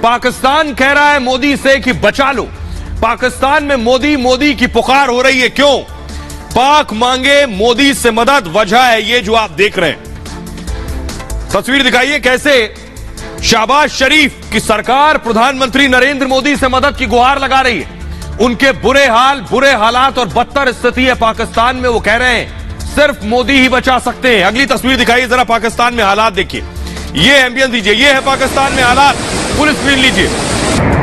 पाकिस्तान कह रहा है मोदी से कि बचा लो। पाकिस्तान में मोदी की पुकार हो रही है। क्यों? पाक मांगे मोदी से मदद, वजह है ये जो आप देख रहे हैं। तस्वीर दिखाइए कैसे शहबाज शरीफ की सरकार प्रधानमंत्री नरेंद्र मोदी से मदद की गुहार लगा रही है। उनके बुरे हालात और बदतर स्थिति है पाकिस्तान में। वो कह रहे हैं सिर्फ मोदी ही बचा सकते हैं। अगली तस्वीर दिखाइए जरा, पाकिस्तान में हालात देखिए। ये एम्बियंस दीजिए, ये है पाकिस्तान में हालात। फुल स्क्रीन लीजिए,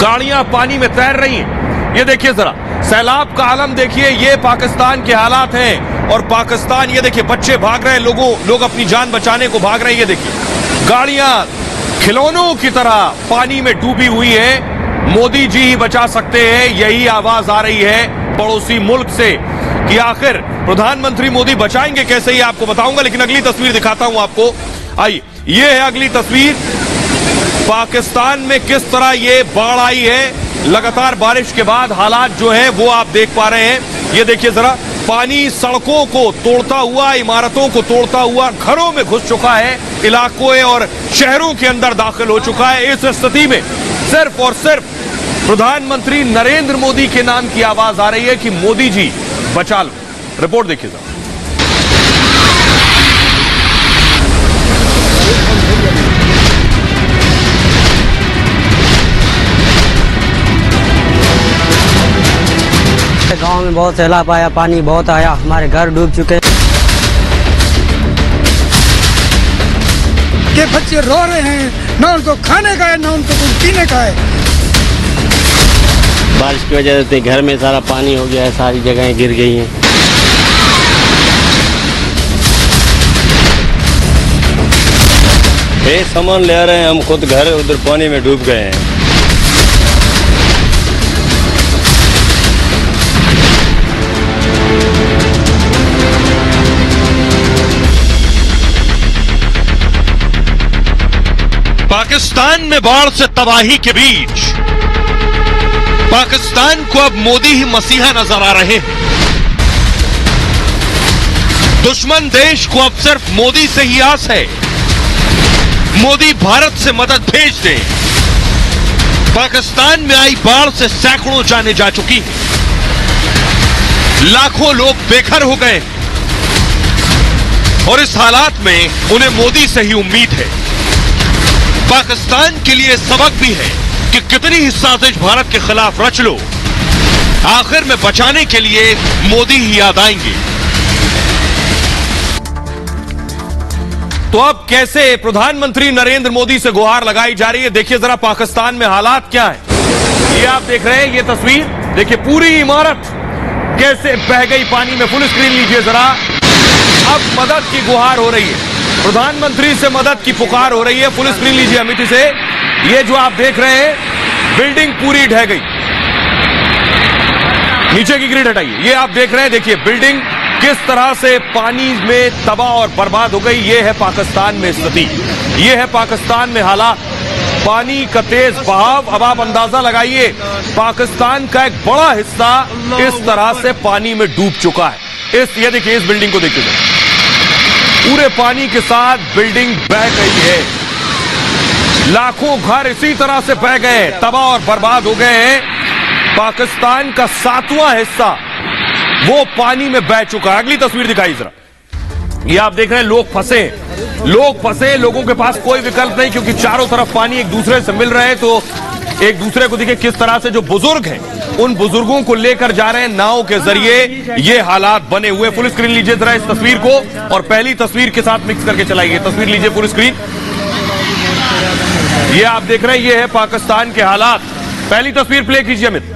गाड़ियां पानी में तैर रही हैं। ये देखिए जरा, सैलाब का आलम देखिए। ये पाकिस्तान के हालात हैं। और पाकिस्तान, ये देखिए बच्चे भाग रहे हैं, लोग अपनी जान बचाने को भाग रहे हैं। ये देखिए गाड़ियां खिलौनों की तरह पानी में डूबी हुई है। मोदी जी ही बचा सकते हैं, यही आवाज आ रही है पड़ोसी मुल्क से कि आखिर प्रधानमंत्री मोदी बचाएंगे कैसे, ये आपको बताऊंगा। लेकिन अगली तस्वीर दिखाता हूं आपको। आइए, ये है अगली तस्वीर। पाकिस्तान में किस तरह ये बाढ़ आई है। लगातार बारिश के बाद हालात जो है वो आप देख पा रहे हैं। ये देखिए जरा, पानी सड़कों को तोड़ता हुआ, इमारतों को तोड़ता हुआ घरों में घुस चुका है, इलाकों और शहरों के अंदर दाखिल हो चुका है। इस स्थिति में सिर्फ और सिर्फ प्रधानमंत्री नरेंद्र मोदी के नाम की आवाज आ रही है कि मोदी जी बचा लो। रिपोर्ट देखिए जरा। गांव में बहुत सैलाब आया, पानी बहुत आया, हमारे घर डूब चुके। के बच्चे रो रहे हैं, ना उनको खाने का है ना उनको कुछ पीने का है। बारिश की वजह से घर में सारा पानी हो गया है, सारी जगहें गिर गई हैं। ये सामान ले रहे हैं, हम खुद घर उधर पानी में डूब गए हैं। पाकिस्तान में बाढ़ से तबाही के बीच पाकिस्तान को अब मोदी ही मसीहा नजर आ रहे हैं। दुश्मन देश को अब सिर्फ मोदी से ही आस है। मोदी भारत से मदद भेज दे। पाकिस्तान में आई बाढ़ से सैकड़ों जानें जा चुकी हैं। लाखों लोग बेघर हो गए और इस हालात में उन्हें मोदी से ही उम्मीद है। पाकिस्तान के लिए सबक भी है कि कितनी ही साजिश भारत के खिलाफ रच लो, आखिर में बचाने के लिए मोदी ही याद आएंगे। तो अब कैसे प्रधानमंत्री नरेंद्र मोदी से गुहार लगाई जा रही है। देखिए जरा पाकिस्तान में हालात क्या है। ये आप देख रहे हैं, ये तस्वीर देखिए, पूरी इमारत कैसे बह गई पानी में। फुल स्क्रीन लीजिए जरा। अब मदद की गुहार हो रही है, प्रधानमंत्री से मदद की पुकार हो रही है। फुल स्क्रीन लीजिए अमित से। ये जो आप देख रहे हैं, बिल्डिंग पूरी ढह गई। नीचे की ग्रिड हटाइए। ये आप देख रहे हैं, देखिए बिल्डिंग किस तरह से पानी में तबाह और बर्बाद हो गई। ये है पाकिस्तान में स्थिति, ये है पाकिस्तान में हालात। पानी का तेज बहाव। अब आप अंदाजा लगाइए, पाकिस्तान का एक बड़ा हिस्सा इस तरह से पानी में डूब चुका है। ये देखिए, इस बिल्डिंग को देखिए, पूरे पानी के साथ बिल्डिंग बह गई है। लाखों घर इसी तरह से बह गए, तबाह और बर्बाद हो गए हैं। पाकिस्तान का 7वां हिस्सा वो पानी में बह चुका है। अगली तस्वीर दिखाई जरा। ये आप देख रहे हैं, लोग फंसे, लोगों के पास कोई विकल्प नहीं, क्योंकि चारों तरफ पानी एक दूसरे से मिल रहे हैं। तो एक दूसरे को देखिए किस तरह से जो बुजुर्ग हैं, उन बुजुर्गों को लेकर जा रहे हैं नाव के जरिए। ये हालात बने हुए। फुल स्क्रीन लीजिए जरा इस तस्वीर को और पहली तस्वीर के साथ मिक्स करके चलाइए। तस्वीर लीजिए फुल स्क्रीन। ये आप देख रहे हैं, ये है पाकिस्तान के हालात। पहली तस्वीर प्ले कीजिए अमित।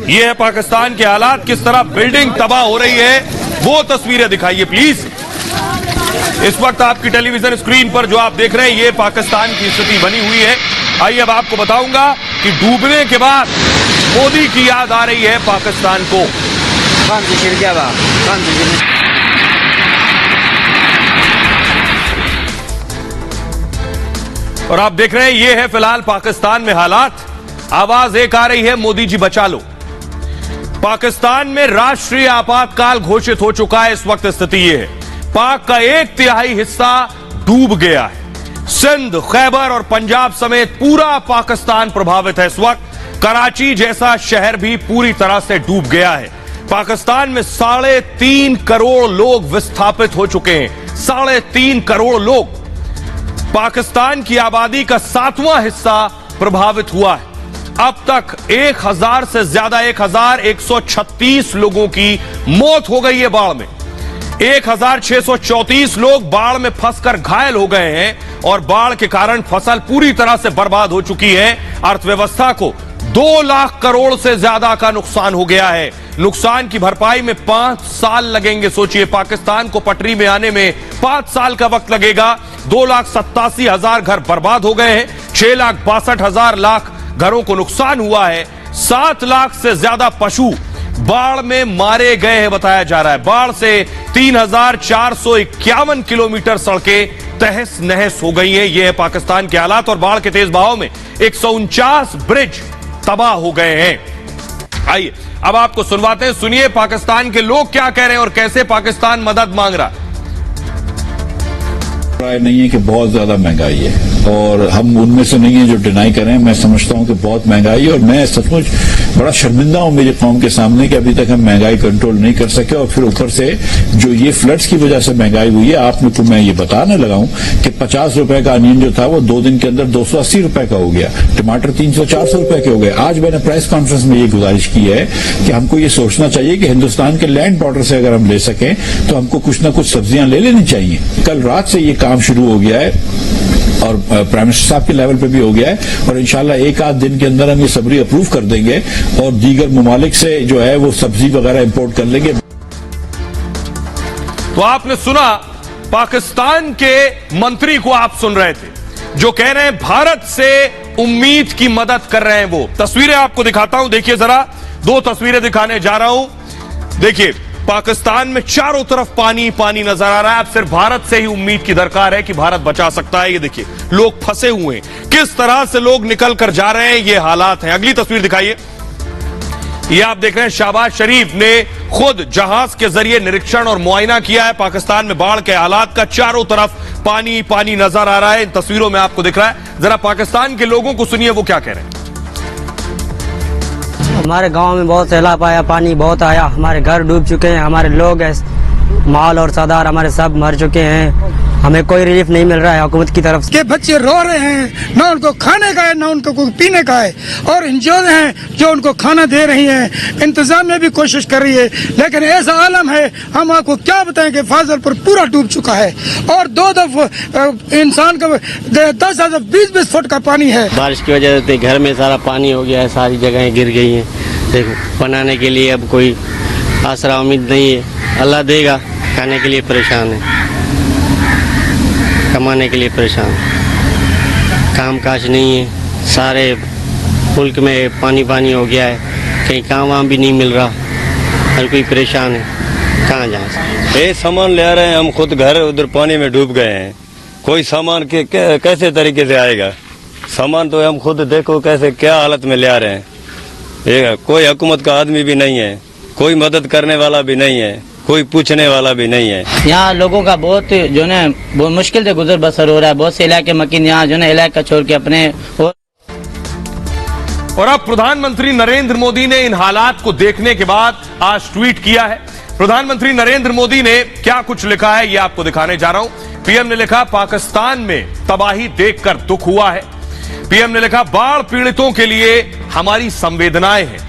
ये है पाकिस्तान के हालात, किस तरह बिल्डिंग तबाह हो रही है, वो तस्वीरें दिखाइए प्लीज। इस वक्त आपकी टेलीविजन स्क्रीन पर जो आप देख रहे हैं, ये पाकिस्तान की स्थिति बनी हुई है। आइए अब आपको बताऊंगा कि डूबने के बाद मोदी की याद आ रही है पाकिस्तान को। और आप देख रहे हैं, ये है फिलहाल पाकिस्तान में हालात। आवाज एक आ रही है, मोदी जी बचा लो। पाकिस्तान में राष्ट्रीय आपातकाल घोषित हो चुका है। इस वक्त स्थिति यह है, पाक का 1/3 हिस्सा डूब गया है। सिंध, खैबर और पंजाब समेत पूरा पाकिस्तान प्रभावित है इस वक्त। कराची जैसा शहर भी पूरी तरह से डूब गया है। पाकिस्तान में 3.5 करोड़ लोग विस्थापित हो चुके हैं। 3.5 करोड़ लोग, पाकिस्तान की आबादी का 7वां हिस्सा प्रभावित हुआ है। अब तक 1000 से ज्यादा 1136 लोगों की मौत हो गई है बाढ़ में। 1634 लोग बाढ़ में फंसकर घायल हो गए हैं और बाढ़ के कारण फसल पूरी तरह से बर्बाद हो चुकी है। अर्थव्यवस्था को 2 लाख करोड़ से ज्यादा का नुकसान हो गया है। नुकसान की भरपाई में 5 साल लगेंगे। सोचिए, पाकिस्तान को पटरी में आने में 5 साल का वक्त लगेगा। 2,87,000 घर बर्बाद हो गए हैं। 6,62,000 घरों को नुकसान हुआ है। 7 लाख से ज्यादा पशु बाढ़ में मारे गए हैं बताया जा रहा है। बाढ़ से 3,451 किलोमीटर सड़कें तहस नहस हो गई हैं। ये है पाकिस्तान के हालात। और बाढ़ के तेज बहाव में 149 ब्रिज तबाह हो गए हैं। आइए अब आपको सुनवाते हैं, सुनिए पाकिस्तान के लोग क्या कह रहे हैं और कैसे पाकिस्तान मदद मांग रहा है। राय नहीं है कि बहुत ज्यादा महंगाई है और हम उनमें से नहीं है जो डिनाई करें। मैं समझता हूं कि बहुत महंगाई है और मैं सचमुच बड़ा शर्मिंदा हूं मेरी कौम के सामने कि अभी तक हम महंगाई कंट्रोल नहीं कर सके और फिर ऊपर से जो ये फ्लड्स की वजह से महंगाई हुई है। आपने को मैं ये बताने लगा हूं कि 50 रुपए का अनियन जो था वो 2 दिन के अंदर 280 रुपए का हो गया। टमाटर 300-400 रुपए के हो गए। आज मैंने प्रेस कॉन्फ्रेंस में ये गुजारिश की है कि हमको ये सोचना चाहिए कि हिंदुस्तान के लैंड बॉर्डर से अगर हम ले सकें तो हमको कुछ ना कुछ सब्जियां ले लेनी चाहिए। कल रात से ये काम शुरू हो गया है और प्राइम मिनिस्टर साहब के लेवल पे भी हो गया है और इंशाल्लाह 1-8 दिन के अंदर हम ये सब्जी अप्रूव कर देंगे और दीगर ममालिक से जो है वो सब्जी वगैरह इंपोर्ट कर लेंगे। तो आपने सुना, पाकिस्तान के मंत्री को आप सुन रहे थे जो कह रहे हैं भारत से उम्मीद की मदद कर रहे हैं। वो तस्वीरें आपको दिखाता हूं, देखिए जरा 2 तस्वीरें दिखाने जा रहा हूं। देखिए पाकिस्तान में चारों तरफ पानी पानी नजर आ रहा है। अब सिर्फ भारत से ही उम्मीद की दरकार है कि भारत बचा सकता है। ये देखिए लोग फंसे हुए हैं, किस तरह से लोग निकल कर जा रहे हैं, ये हालात हैं। अगली तस्वीर दिखाइए। ये आप देख रहे हैं शहबाज शरीफ ने खुद जहाज के जरिए निरीक्षण और मुआयना किया है पाकिस्तान में बाढ़ के हालात का। चारों तरफ पानी पानी नजर आ रहा है। इन तस्वीरों में आपको दिख रहा है। जरा पाकिस्तान के लोगों को सुनिए वो क्या कह रहे हैं। हमारे गांव में बहुत सैलाब आया, पानी बहुत आया, हमारे घर डूब चुके हैं, हमारे लोग माल और सादार हमारे सब मर चुके हैं। हमें कोई रिलीफ नहीं मिल रहा है हुकूमत की तरफ से। के बच्चे रो रहे हैं, ना उनको खाने का है ना उनको कोई पीने का है। और एनजीओ हैं जो उनको खाना दे रही हैं, इंतजाम में भी कोशिश कर रही है, लेकिन ऐसा आलम है हम आपको क्या बताएं कि फाजलपुर पूरा डूब चुका है और 2 दफा इंसान का 10 20 फुट का पानी है। बारिश की वजह से घर में सारा पानी हो गया है, सारी जगहें गिर गई हैं। देखो बनाने के लिए अब कोई आसरा उम्मीद नहीं है। अल्लाह देगा, खाने के लिए परेशान है, कमाने के लिए परेशान, काम काज नहीं है। सारे मुल्क में पानी पानी हो गया है, कहीं काम वाम भी नहीं मिल रहा, हर कोई परेशान है, कहाँ जाए। ये सामान ले आ रहे हैं हम, खुद घर उधर पानी में डूब गए हैं। कोई सामान कैसे तरीके से आएगा? सामान तो हम खुद देखो कैसे क्या हालत में ले आ रहे हैं। ये कोई हुकूमत का आदमी भी नहीं है, कोई मदद करने वाला भी नहीं है, कोई पूछने वाला भी नहीं है। यहाँ लोगों का बहुत जो है बहुत मुश्किल से गुजर बसर हो रहा है। बहुत से इलाके मकीन यहाँ जो है इलाका छोड़ के अपने और अब प्रधानमंत्री नरेंद्र मोदी ने इन हालात को देखने के बाद आज ट्वीट किया है। प्रधानमंत्री नरेंद्र मोदी ने क्या कुछ लिखा है ये आपको दिखाने जा रहा हूं। पीएम ने लिखा, पाकिस्तान में तबाही देखकर दुख हुआ है। पीएम ने लिखा, बाढ़ पीड़ितों के लिए हमारी संवेदनाएं हैं,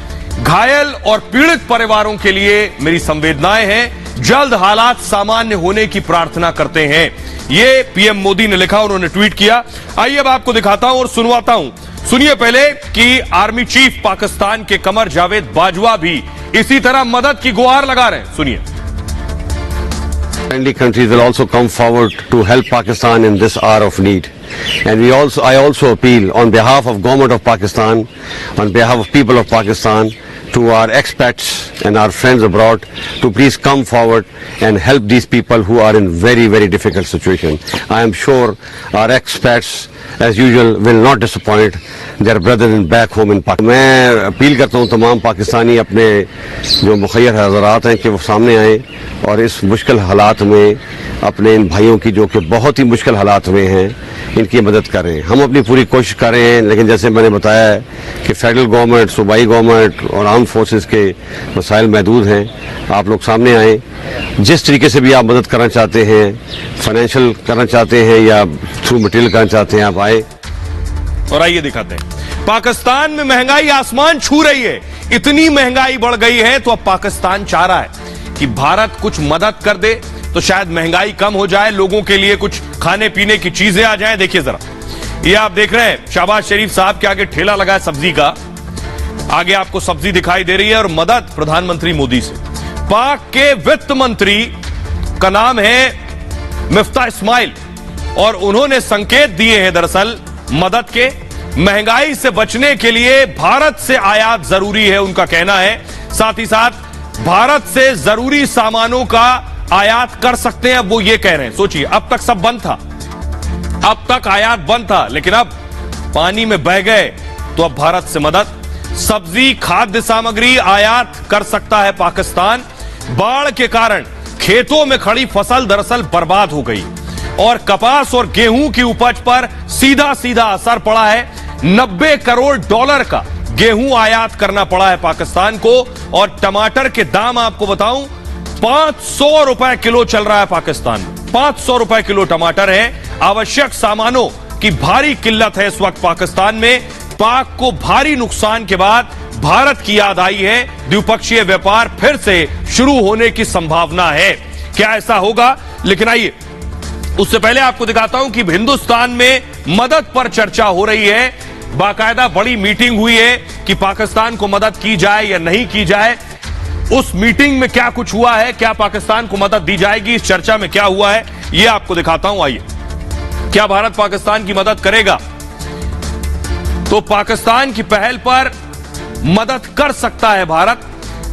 घायल और पीड़ित परिवारों के लिए मेरी संवेदनाएं हैं, जल्द हालात सामान्य होने की प्रार्थना करते हैं। ये पीएम मोदी ने लिखा, उन्होंने ट्वीट किया। आइए अब आपको दिखाता हूं और सुनवाता हूं। सुनिए पहले कि आर्मी चीफ पाकिस्तान के कमर जावेद बाजवा भी इसी तरह मदद की गुहार लगा रहे हैं। सुनिए। Friendly countries will also come forward to help Pakistan in this hour of need. And I also appeal on behalf of Government of Pakistan, on behalf of people of Pakistan, to our expats and our friends abroad to please come forward and help these people who are in very, very difficult situation. I am sure our expats, as usual, will not disappoint their brethren back home in Pakistan. मैं appeal करता हूँ तमाम पाकिस्तानी अपने जो मुखय्यर हज़रात हैं कि वो सामने आएँ और इस मुश्किल हालात में अपने इन भाइयों की जो कि बहुत ही मुश्किल हालात में हैं इनकी मदद करें। हम अपनी पूरी कोशिश कर रहे हैं, लेकिन जैसे मैंने बताया है कि फेडरल गवर्नमेंट, सूबाई गवर्नमेंट और आर्म फोर्सेस के मसाइल महदूद हैं। आप लोग सामने आएँ, जिस तरीके से भी आप मदद करना चाहते हैं, फाइनेंशियल करना चाहते हैं या थ्रू मटेरियल करना चाहते हैं, आप आए। और आइए दिखाते हैं, पाकिस्तान में महंगाई आसमान छू रही है। इतनी महंगाई बढ़ गई है तो अब पाकिस्तान चाह रहा है कि भारत कुछ मदद कर दे तो शायद महंगाई कम हो जाए, लोगों के लिए कुछ खाने पीने की चीजें आ जाएं। देखिए जरा, ये आप देख रहे हैं शहबाज शरीफ साहब के आगे ठेला लगा है सब्जी का, आगे आपको सब्जी दिखाई दे रही है और मदद प्रधानमंत्री मोदी से। पाक के वित्त मंत्री का नाम है मिफ्ता इस्माइल और उन्होंने संकेत दिए हैं दरअसल मदद के। महंगाई से बचने के लिए भारत से आयात जरूरी है, उनका कहना है। साथ ही साथ भारत से जरूरी सामानों का आयात कर सकते हैं, अब वो ये कह रहे हैं। सोचिए, अब तक सब बंद था, अब तक आयात बंद था, लेकिन अब पानी में बह गए तो अब भारत से मदद। सब्जी, खाद्य सामग्री आयात कर सकता है पाकिस्तान। बाढ़ के कारण खेतों में खड़ी फसल दरअसल बर्बाद हो गई और कपास और गेहूं की उपज पर सीधा सीधा असर पड़ा है। 90 करोड़ डॉलर का गेहूं आयात करना पड़ा है पाकिस्तान को। और टमाटर के दाम आपको बताऊं, 500 रुपए किलो चल रहा है पाकिस्तान में। 500 रुपए किलो टमाटर है। आवश्यक सामानों की भारी किल्लत है इस वक्त पाकिस्तान में। पाक को भारी नुकसान के बाद भारत की याद आई है। द्विपक्षीय व्यापार फिर से शुरू होने की संभावना है। क्या ऐसा होगा? लेकिन आइए उससे पहले आपको दिखाता हूं कि हिंदुस्तान में मदद पर चर्चा हो रही है। बाकायदा बड़ी मीटिंग हुई है कि पाकिस्तान को मदद की जाए या नहीं की जाए। उस मीटिंग में क्या कुछ हुआ है, क्या पाकिस्तान को मदद दी जाएगी, इस चर्चा में क्या हुआ है, यह आपको दिखाता हूं। आइए, क्या भारत पाकिस्तान की मदद करेगा? तो पाकिस्तान की पहल पर मदद कर सकता है भारत।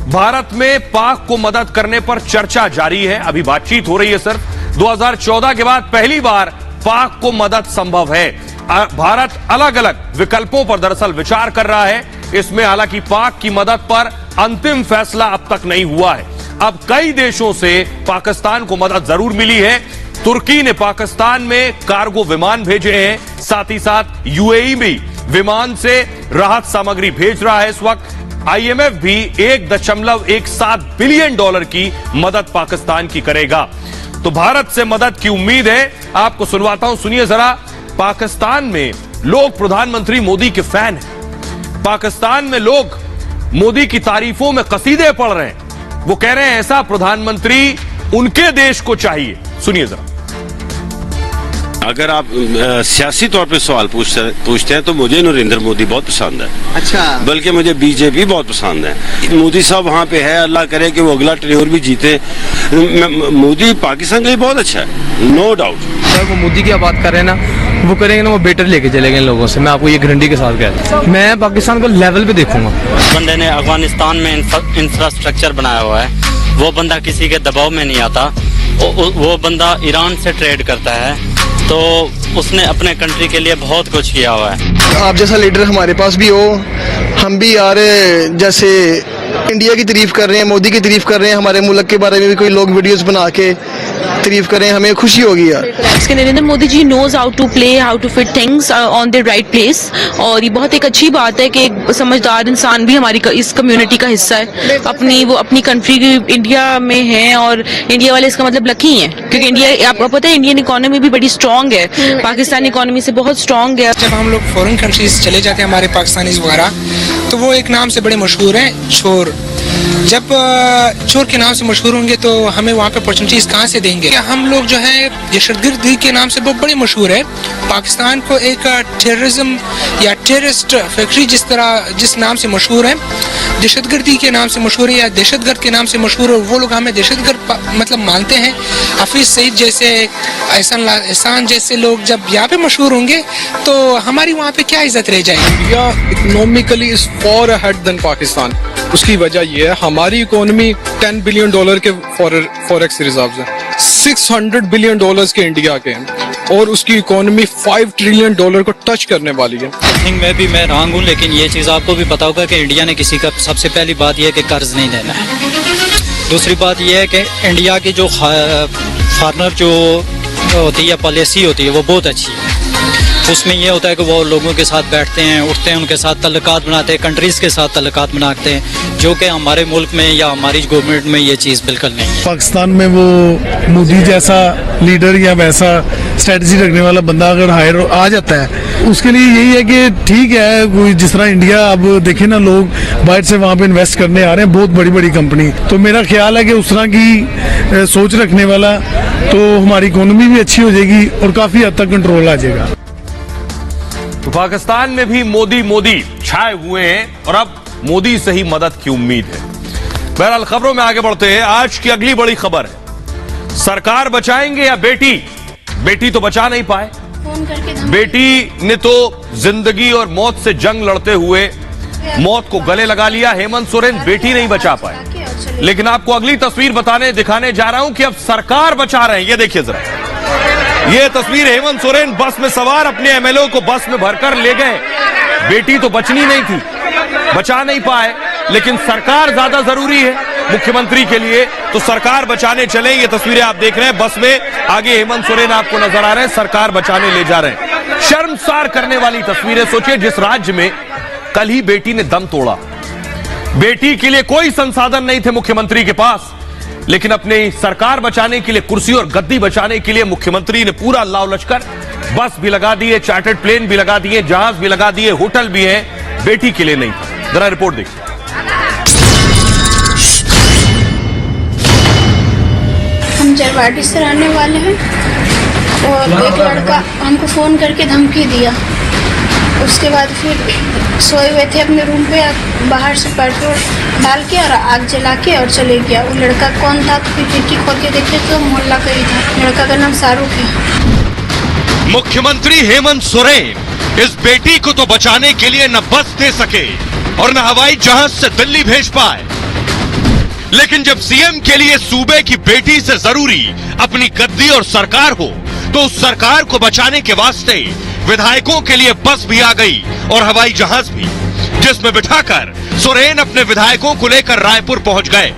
भारत में पाक को मदद करने पर चर्चा जारी है, अभी बातचीत हो रही है। सिर्फ 2014 के बाद पहली बार पाक को मदद संभव है। भारत अलग अलग विकल्पों पर दरअसल विचार कर रहा है। इसमें हालांकि पाक की मदद पर अंतिम फैसला अब तक नहीं हुआ है। अब कई देशों से पाकिस्तान को मदद जरूर मिली है। तुर्की ने पाकिस्तान में कार्गो विमान भेजे हैं, साथ ही साथ यूएई भी विमान से राहत सामग्री भेज रहा है इस वक्त। आईएमएफ भी 1.17 बिलियन डॉलर की मदद पाकिस्तान की करेगा। तो भारत से मदद की उम्मीद है। आपको सुनवाता हूं, सुनिए जरा। पाकिस्तान में लोग प्रधानमंत्री मोदी के फैन हैं। पाकिस्तान में लोग मोदी की तारीफों में कसीदे पढ़ रहे हैं। वो कह रहे हैं ऐसा प्रधानमंत्री उनके देश को चाहिए। सुनिए जरा। अगर आप सियासी तौर पे सवाल पूछते हैं तो मुझे नरेंद्र मोदी बहुत पसंद है। अच्छा। बल्कि मुझे बीजेपी बहुत पसंद है। मोदी साहब वहाँ पे है, अल्लाह करे कि वो अगला टेन्योर भी जीते। मोदी पाकिस्तान के लिए बहुत अच्छा है, नो डाउट। सर, वो मोदी की बात कर रहे हैं ना, वो करेंगे ना, वो बेटर लेके चलेंगे इन लोगों से। मैं आपको ये गारंटी के साथ कहता हूं। मैं पाकिस्तान को लेवल पे देखूंगा। बंदे ने अफगानिस्तान में इंफ्रास्ट्रक्चर बनाया हुआ है, वो बंदा किसी के दबाव में नहीं आता। वो बंदा ईरान से ट्रेड करता है, तो उसने अपने कंट्री के लिए बहुत कुछ किया हुआ है। आप जैसा लीडर हमारे पास भी हो, हम भी यार जैसे इंडिया की तारीफ कर रहे हैं, मोदी की तारीफ कर रहे हैं, हमारे मुल्क के बारे में भी कोई लोग वीडियोस बना के तारीफ करें, हमें खुशी होगी यार। Narendra Modi ji knows how to play, how to fit things on the right place. और ये बहुत एक अच्छी बात है कि एक समझदार इंसान भी हमारी इस कम्युनिटी का हिस्सा है। वो अपनी कंट्री इंडिया में है और इंडिया वाले इसका मतलब लकी हैं, क्योंकि इंडिया, आपको पता है, इंडियन इकोनॉमी भी बड़ी स्ट्रांग है, पाकिस्तानी इकोनॉमी से बहुत स्ट्रांग है। जब हम लोग फॉरेन कंट्रीज चले जाते हैं, हमारे पाकिस्तानीज वगैरह, तो वो एक नाम से बड़े मशहूर हैं, चोर। जब चोर के नाम से मशहूर होंगे तो हमें वहाँ पे अपॉर्चुनिटीज कहाँ से देंगे? हम लोग जो है दहशतगर्दी के नाम से बहुत बड़े मशहूर है। पाकिस्तान को एक टेररिज्म या टेररिस्ट फैक्ट्री जिस नाम से मशहूर है, दहशतगर्दी के नाम से मशहूर है या दहशतगर्द के नाम से मशहूर है, वो लोग हमें दहशतगर्द मतलब मानते हैं। हफीज सईद जैसे, एहसान जैसे लोग जब यहाँ पे मशहूर होंगे तो हमारी वहाँ पे क्या इज्जत रह जाएगी? India economically is far ahead than Pakistan. उसकी वजह यह है हमारी इकोनॉमी $10 बिलियन के फॉरेक्स रिजर्व्स हैं, $600 बिलियन के इंडिया के हैं और उसकी इकोनॉमी $5 ट्रिलियन को टच करने वाली है। आई थिंक मैं रॉन्ग हूँ, लेकिन ये चीज़ आपको भी पता होगा कि इंडिया ने किसी का, सबसे पहली बात यह है कि कर्ज नहीं लेना है। दूसरी बात यह है कि इंडिया की जो फार्मर जो होती है पॉलिसी होती है वो बहुत अच्छी है। उसमें यह होता है कि वो लोगों के साथ बैठते हैं, उठते हैं, उनके साथ तल्लुकात बनाते हैं, कंट्रीज़ के साथ तल्लुकात बनाते हैं, जो कि हमारे मुल्क में या हमारी गवर्नमेंट में ये चीज़ बिल्कुल नहीं है। पाकिस्तान में वो मोदी जैसा लीडर या वैसा स्ट्रेटजी रखने वाला बंदा अगर हायर आ जाता है, उसके लिए यही है कि ठीक है, कोई जिस तरह इंडिया अब देखे ना, लोग बाहर से वहाँ पे इन्वेस्ट करने आ रहे हैं, बहुत बड़ी बड़ी कंपनी, तो मेरा ख्याल है कि उस तरह की सोच रखने वाला, तो हमारी इकोनॉमी भी अच्छी हो जाएगी और काफ़ी हद तक कंट्रोल आ जाएगा। तो पाकिस्तान में भी मोदी छाए हुए हैं और अब मोदी से ही मदद की उम्मीद है। बहरहाल खबरों में आगे बढ़ते हैं। आज की अगली बड़ी खबर है, सरकार बचाएंगे या बेटी तो बचा नहीं पाए। बेटी ने तो जिंदगी और मौत से जंग लड़ते हुए मौत को गले लगा लिया। हेमंत सोरेन बेटी नहीं बचा पाए, लेकिन आपको अगली तस्वीर दिखाने जा रहा हूं कि अब सरकार बचा रहे हैं। ये देखिए जरा, ये तस्वीर हेमंत सोरेन बस में सवार अपने एमएलए को बस में भरकर ले गए। बेटी तो बचनी नहीं थी, बचा नहीं पाए, लेकिन सरकार ज्यादा जरूरी है मुख्यमंत्री के लिए, तो सरकार बचाने चले। ये तस्वीरें आप देख रहे हैं, बस में आगे हेमंत सोरेन आपको नजर आ रहे हैं, सरकार बचाने ले जा रहे हैं। शर्मसार करने वाली तस्वीरें। सोचिए, जिस राज्य में कल ही बेटी ने दम तोड़ा, बेटी के लिए कोई संसाधन नहीं थे मुख्यमंत्री के पास, लेकिन अपनी सरकार बचाने के लिए, कुर्सी और गद्दी बचाने के लिए मुख्यमंत्री ने पूरा लाव लश्कर, बस भी लगा दिए, चार्टर्ड प्लेन भी लगा दिए, जहाज भी लगा दिए, होटल भी है, बेटी के लिए नहीं था। जरा रिपोर्ट देखिए। हम जरवाडी से रहने वाले हैं और एक लड़का हमको फोन करके धमकी दिया। उसके बाद फिर सोए हुए थे अपने रूम पे, बाहर से पेट्रोल डाल के और आग जला के और चले गया। वो लड़का कौन था, फिर खिड़की खोल के देखे तो मोहल्ला का ही था। लड़का का नाम शाहरुख है। मुख्यमंत्री हेमंत सोरेन इस बेटी को तो बचाने के लिए न बस दे सके और न हवाई जहाज से दिल्ली भेज पाए, लेकिन जब सीएम के लिए सूबे की बेटी से जरूरी अपनी गद्दी और सरकार हो, तो उस सरकार को बचाने के वास्ते विधायकों के लिए बस भी आ गई और हवाई जहाज भी, जिसमें बिठाकर सोरेन अपने विधायकों को लेकर रायपुर पहुंच गए।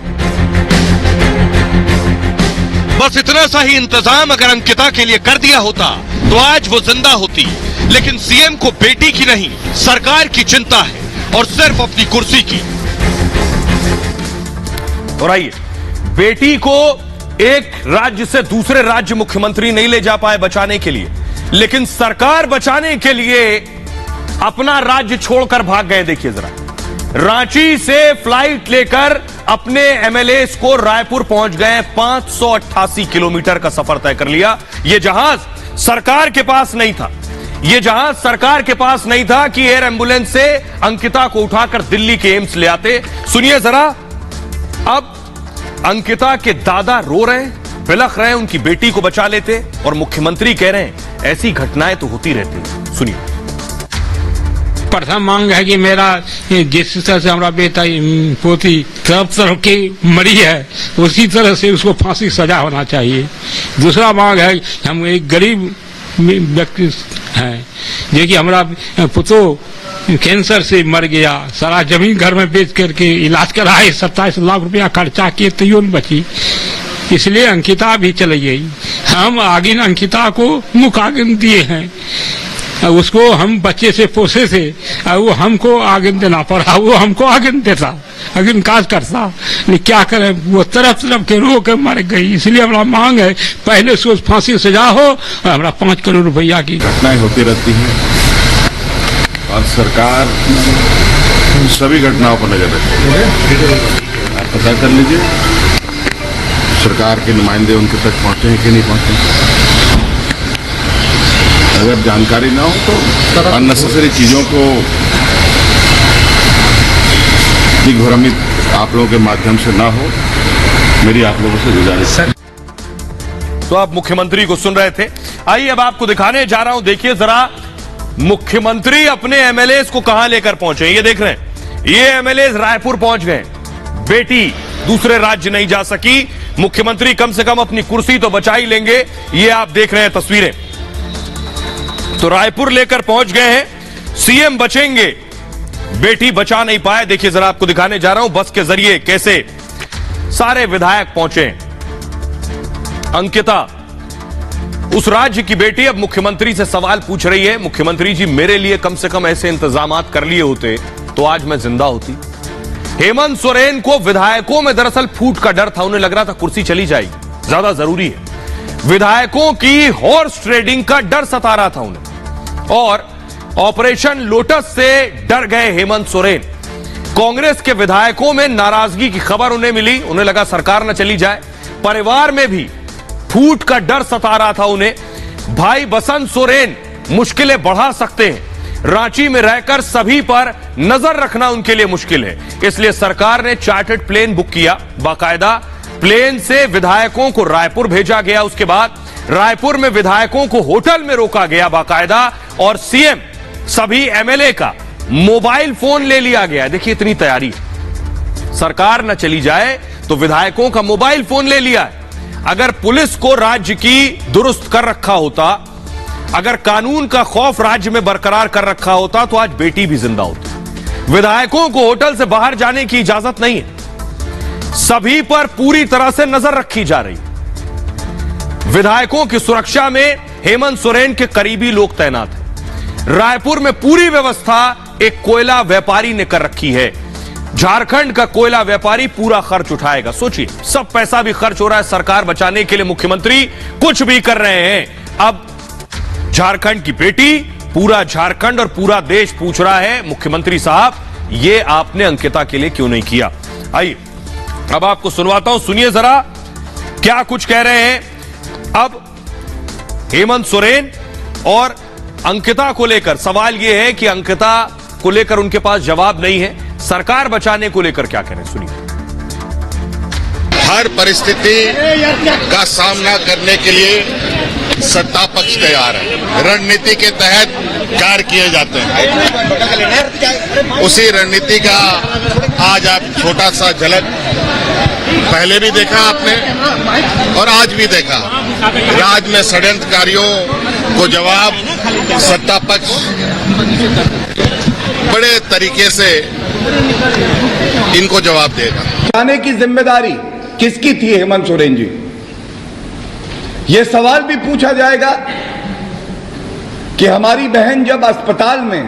बस इतना सा ही इंतजाम अगर अंकिता के लिए कर दिया होता तो आज वो जिंदा होती, लेकिन सीएम को बेटी की नहीं, सरकार की चिंता है और सिर्फ अपनी कुर्सी की। और आइए, बेटी को एक राज्य से दूसरे राज्य मुख्यमंत्री नहीं ले जा पाए बचाने के लिए, लेकिन सरकार बचाने के लिए अपना राज्य छोड़कर भाग गए। देखिए जरा, रांची से फ्लाइट लेकर अपने एमएलए को रायपुर पहुंच गए। 588 किलोमीटर का सफर तय कर लिया। यह जहाज सरकार के पास नहीं था, यह जहाज सरकार के पास नहीं था कि एयर एम्बुलेंस से अंकिता को उठाकर दिल्ली के एम्स ले आते। सुनिए जरा, अब अंकिता के दादा रो रहे हैं, बिलख रहे हैं, उनकी बेटी को बचा लेते, और मुख्यमंत्री कह रहे हैं ऐसी घटनाएं तो होती रहती हैं। सुनिए। प्रथम मांग है कि मेरा जिस तरह से हमारा बेटा पोती तरफ की मरी है, उसी तरह से उसको फांसी सजा होना चाहिए। दूसरा मांग है, हम एक गरीब व्यक्ति हैं, जो कि हमारा पुतो कैंसर से मर गया, सारा जमीन घर में बेच करके इलाज कराए, 27 लाख रुपया खर्चा किए, तैयो नहीं बची, इसलिए अंकिता भी चली गई। हम आगिन अंकिता को मुख आगिन दिए हैं, उसको हम बच्चे से पोसे थे, वो हमको आगिन देना पड़ा, वो हमको आगिन देता, आगिन काज करता, लेकिन क्या करें, वो तरफ के रो के मर गई। इसलिए हमारा मांग है, पहले से फांसी सजा हो और हमारा 5 करोड़ रुपया की। घटनाएं होती रहती हैं और सरकार सभी घटनाओं पर नजर रखती है। आप पता कर लीजिए सरकार के नुमाइंदे उनके तक पहुंचे हैं कि नहीं पहुंचे। अगर जानकारी ना हो तो अननेसेसरी चीजों को दिग्भ्रमित आप लोगों के माध्यम से ना हो, मेरी आप लोगों से गुजारिश है। तो आप मुख्यमंत्री को सुन रहे थे। आइए अब आपको दिखाने जा रहा हूं, देखिए जरा मुख्यमंत्री अपने एमएलए को कहां लेकर पहुंचे। ये देख रहे हैं, ये एमएलए रायपुर पहुंच गए, बेटी दूसरे राज्य नहीं जा सकी, मुख्यमंत्री कम से कम अपनी कुर्सी तो बचा ही लेंगे। ये आप देख रहे हैं तस्वीरें, तो रायपुर लेकर पहुंच गए हैं, सीएम बचेंगे, बेटी बचा नहीं पाए। देखिए जरा आपको दिखाने जा रहा हूं बस के जरिए कैसे सारे विधायक पहुंचे। अंकिता उस राज्य की बेटी अब मुख्यमंत्री से सवाल पूछ रही है, मुख्यमंत्री जी मेरे लिए कम से कम ऐसे इंतजामात कर लिए होते तो आज मैं जिंदा होती। हेमंत सोरेन को विधायकों में दरअसल फूट का डर था, उन्हें लग रहा था कुर्सी चली जाएगी, ज्यादा जरूरी है। विधायकों की हॉर्स ट्रेडिंग का डर सता रहा था उन्हें, और ऑपरेशन लोटस से डर गए हेमंत सोरेन। कांग्रेस के विधायकों में नाराजगी की खबर उन्हें मिली, उन्हें लगा सरकार न चली जाए। परिवार में भी फूट का डर सता रहा था उन्हें। भाई बसंत सोरेन मुश्किलें बढ़ा सकते हैं, रांची में रहकर सभी पर नजर रखना उनके लिए मुश्किल है, इसलिए सरकार ने चार्टर्ड प्लेन बुक किया। बाकायदा प्लेन से विधायकों को रायपुर भेजा गया, उसके बाद रायपुर में विधायकों को होटल में रोका गया बाकायदा, और सीएम सभी एमएलए का मोबाइल फोन ले लिया गया। देखिए इतनी तैयारी, सरकार न चली जाए तो विधायकों का मोबाइल फोन ले लिया है। अगर पुलिस को राज्य की दुरुस्त कर रखा होता, अगर कानून का खौफ राज्य में बरकरार कर रखा होता तो आज बेटी भी जिंदा होती। विधायकों को होटल से बाहर जाने की इजाजत नहीं है, सभी पर पूरी तरह से नजर रखी जा रही है। विधायकों की सुरक्षा में हेमंत सोरेन के करीबी लोग तैनात हैं। रायपुर में पूरी व्यवस्था एक कोयला व्यापारी ने कर रखी है। झारखंड का कोयला व्यापारी पूरा खर्च उठाएगा। सोचिए, सब पैसा भी खर्च हो रहा है, सरकार बचाने के लिए मुख्यमंत्री कुछ भी कर रहे हैं। अब झारखंड की बेटी, पूरा झारखंड और पूरा देश पूछ रहा है मुख्यमंत्री साहब ये आपने अंकिता के लिए क्यों नहीं किया। आइए अब आपको सुनवाता हूं, सुनिए जरा क्या कुछ कह रहे हैं। अब हेमंत सोरेन और अंकिता को लेकर सवाल यह है कि अंकिता को लेकर उनके पास जवाब नहीं है, सरकार बचाने को लेकर क्या कह रहे हैं, सुनिए। हर परिस्थिति का सामना करने के लिए सत्ता पक्ष तैयार है, रणनीति के तहत कार्य किए जाते हैं। उसी रणनीति का आज आप छोटा सा झलक पहले भी देखा आपने और आज भी देखा। राज्य में षड्यंत्रकारियों को जवाब सत्ता पक्ष बड़े तरीके से इनको जवाब देगा। बचाने की जिम्मेदारी किसकी थी हेमंत सोरेन जी? ये सवाल भी पूछा जाएगा कि हमारी बहन जब अस्पताल में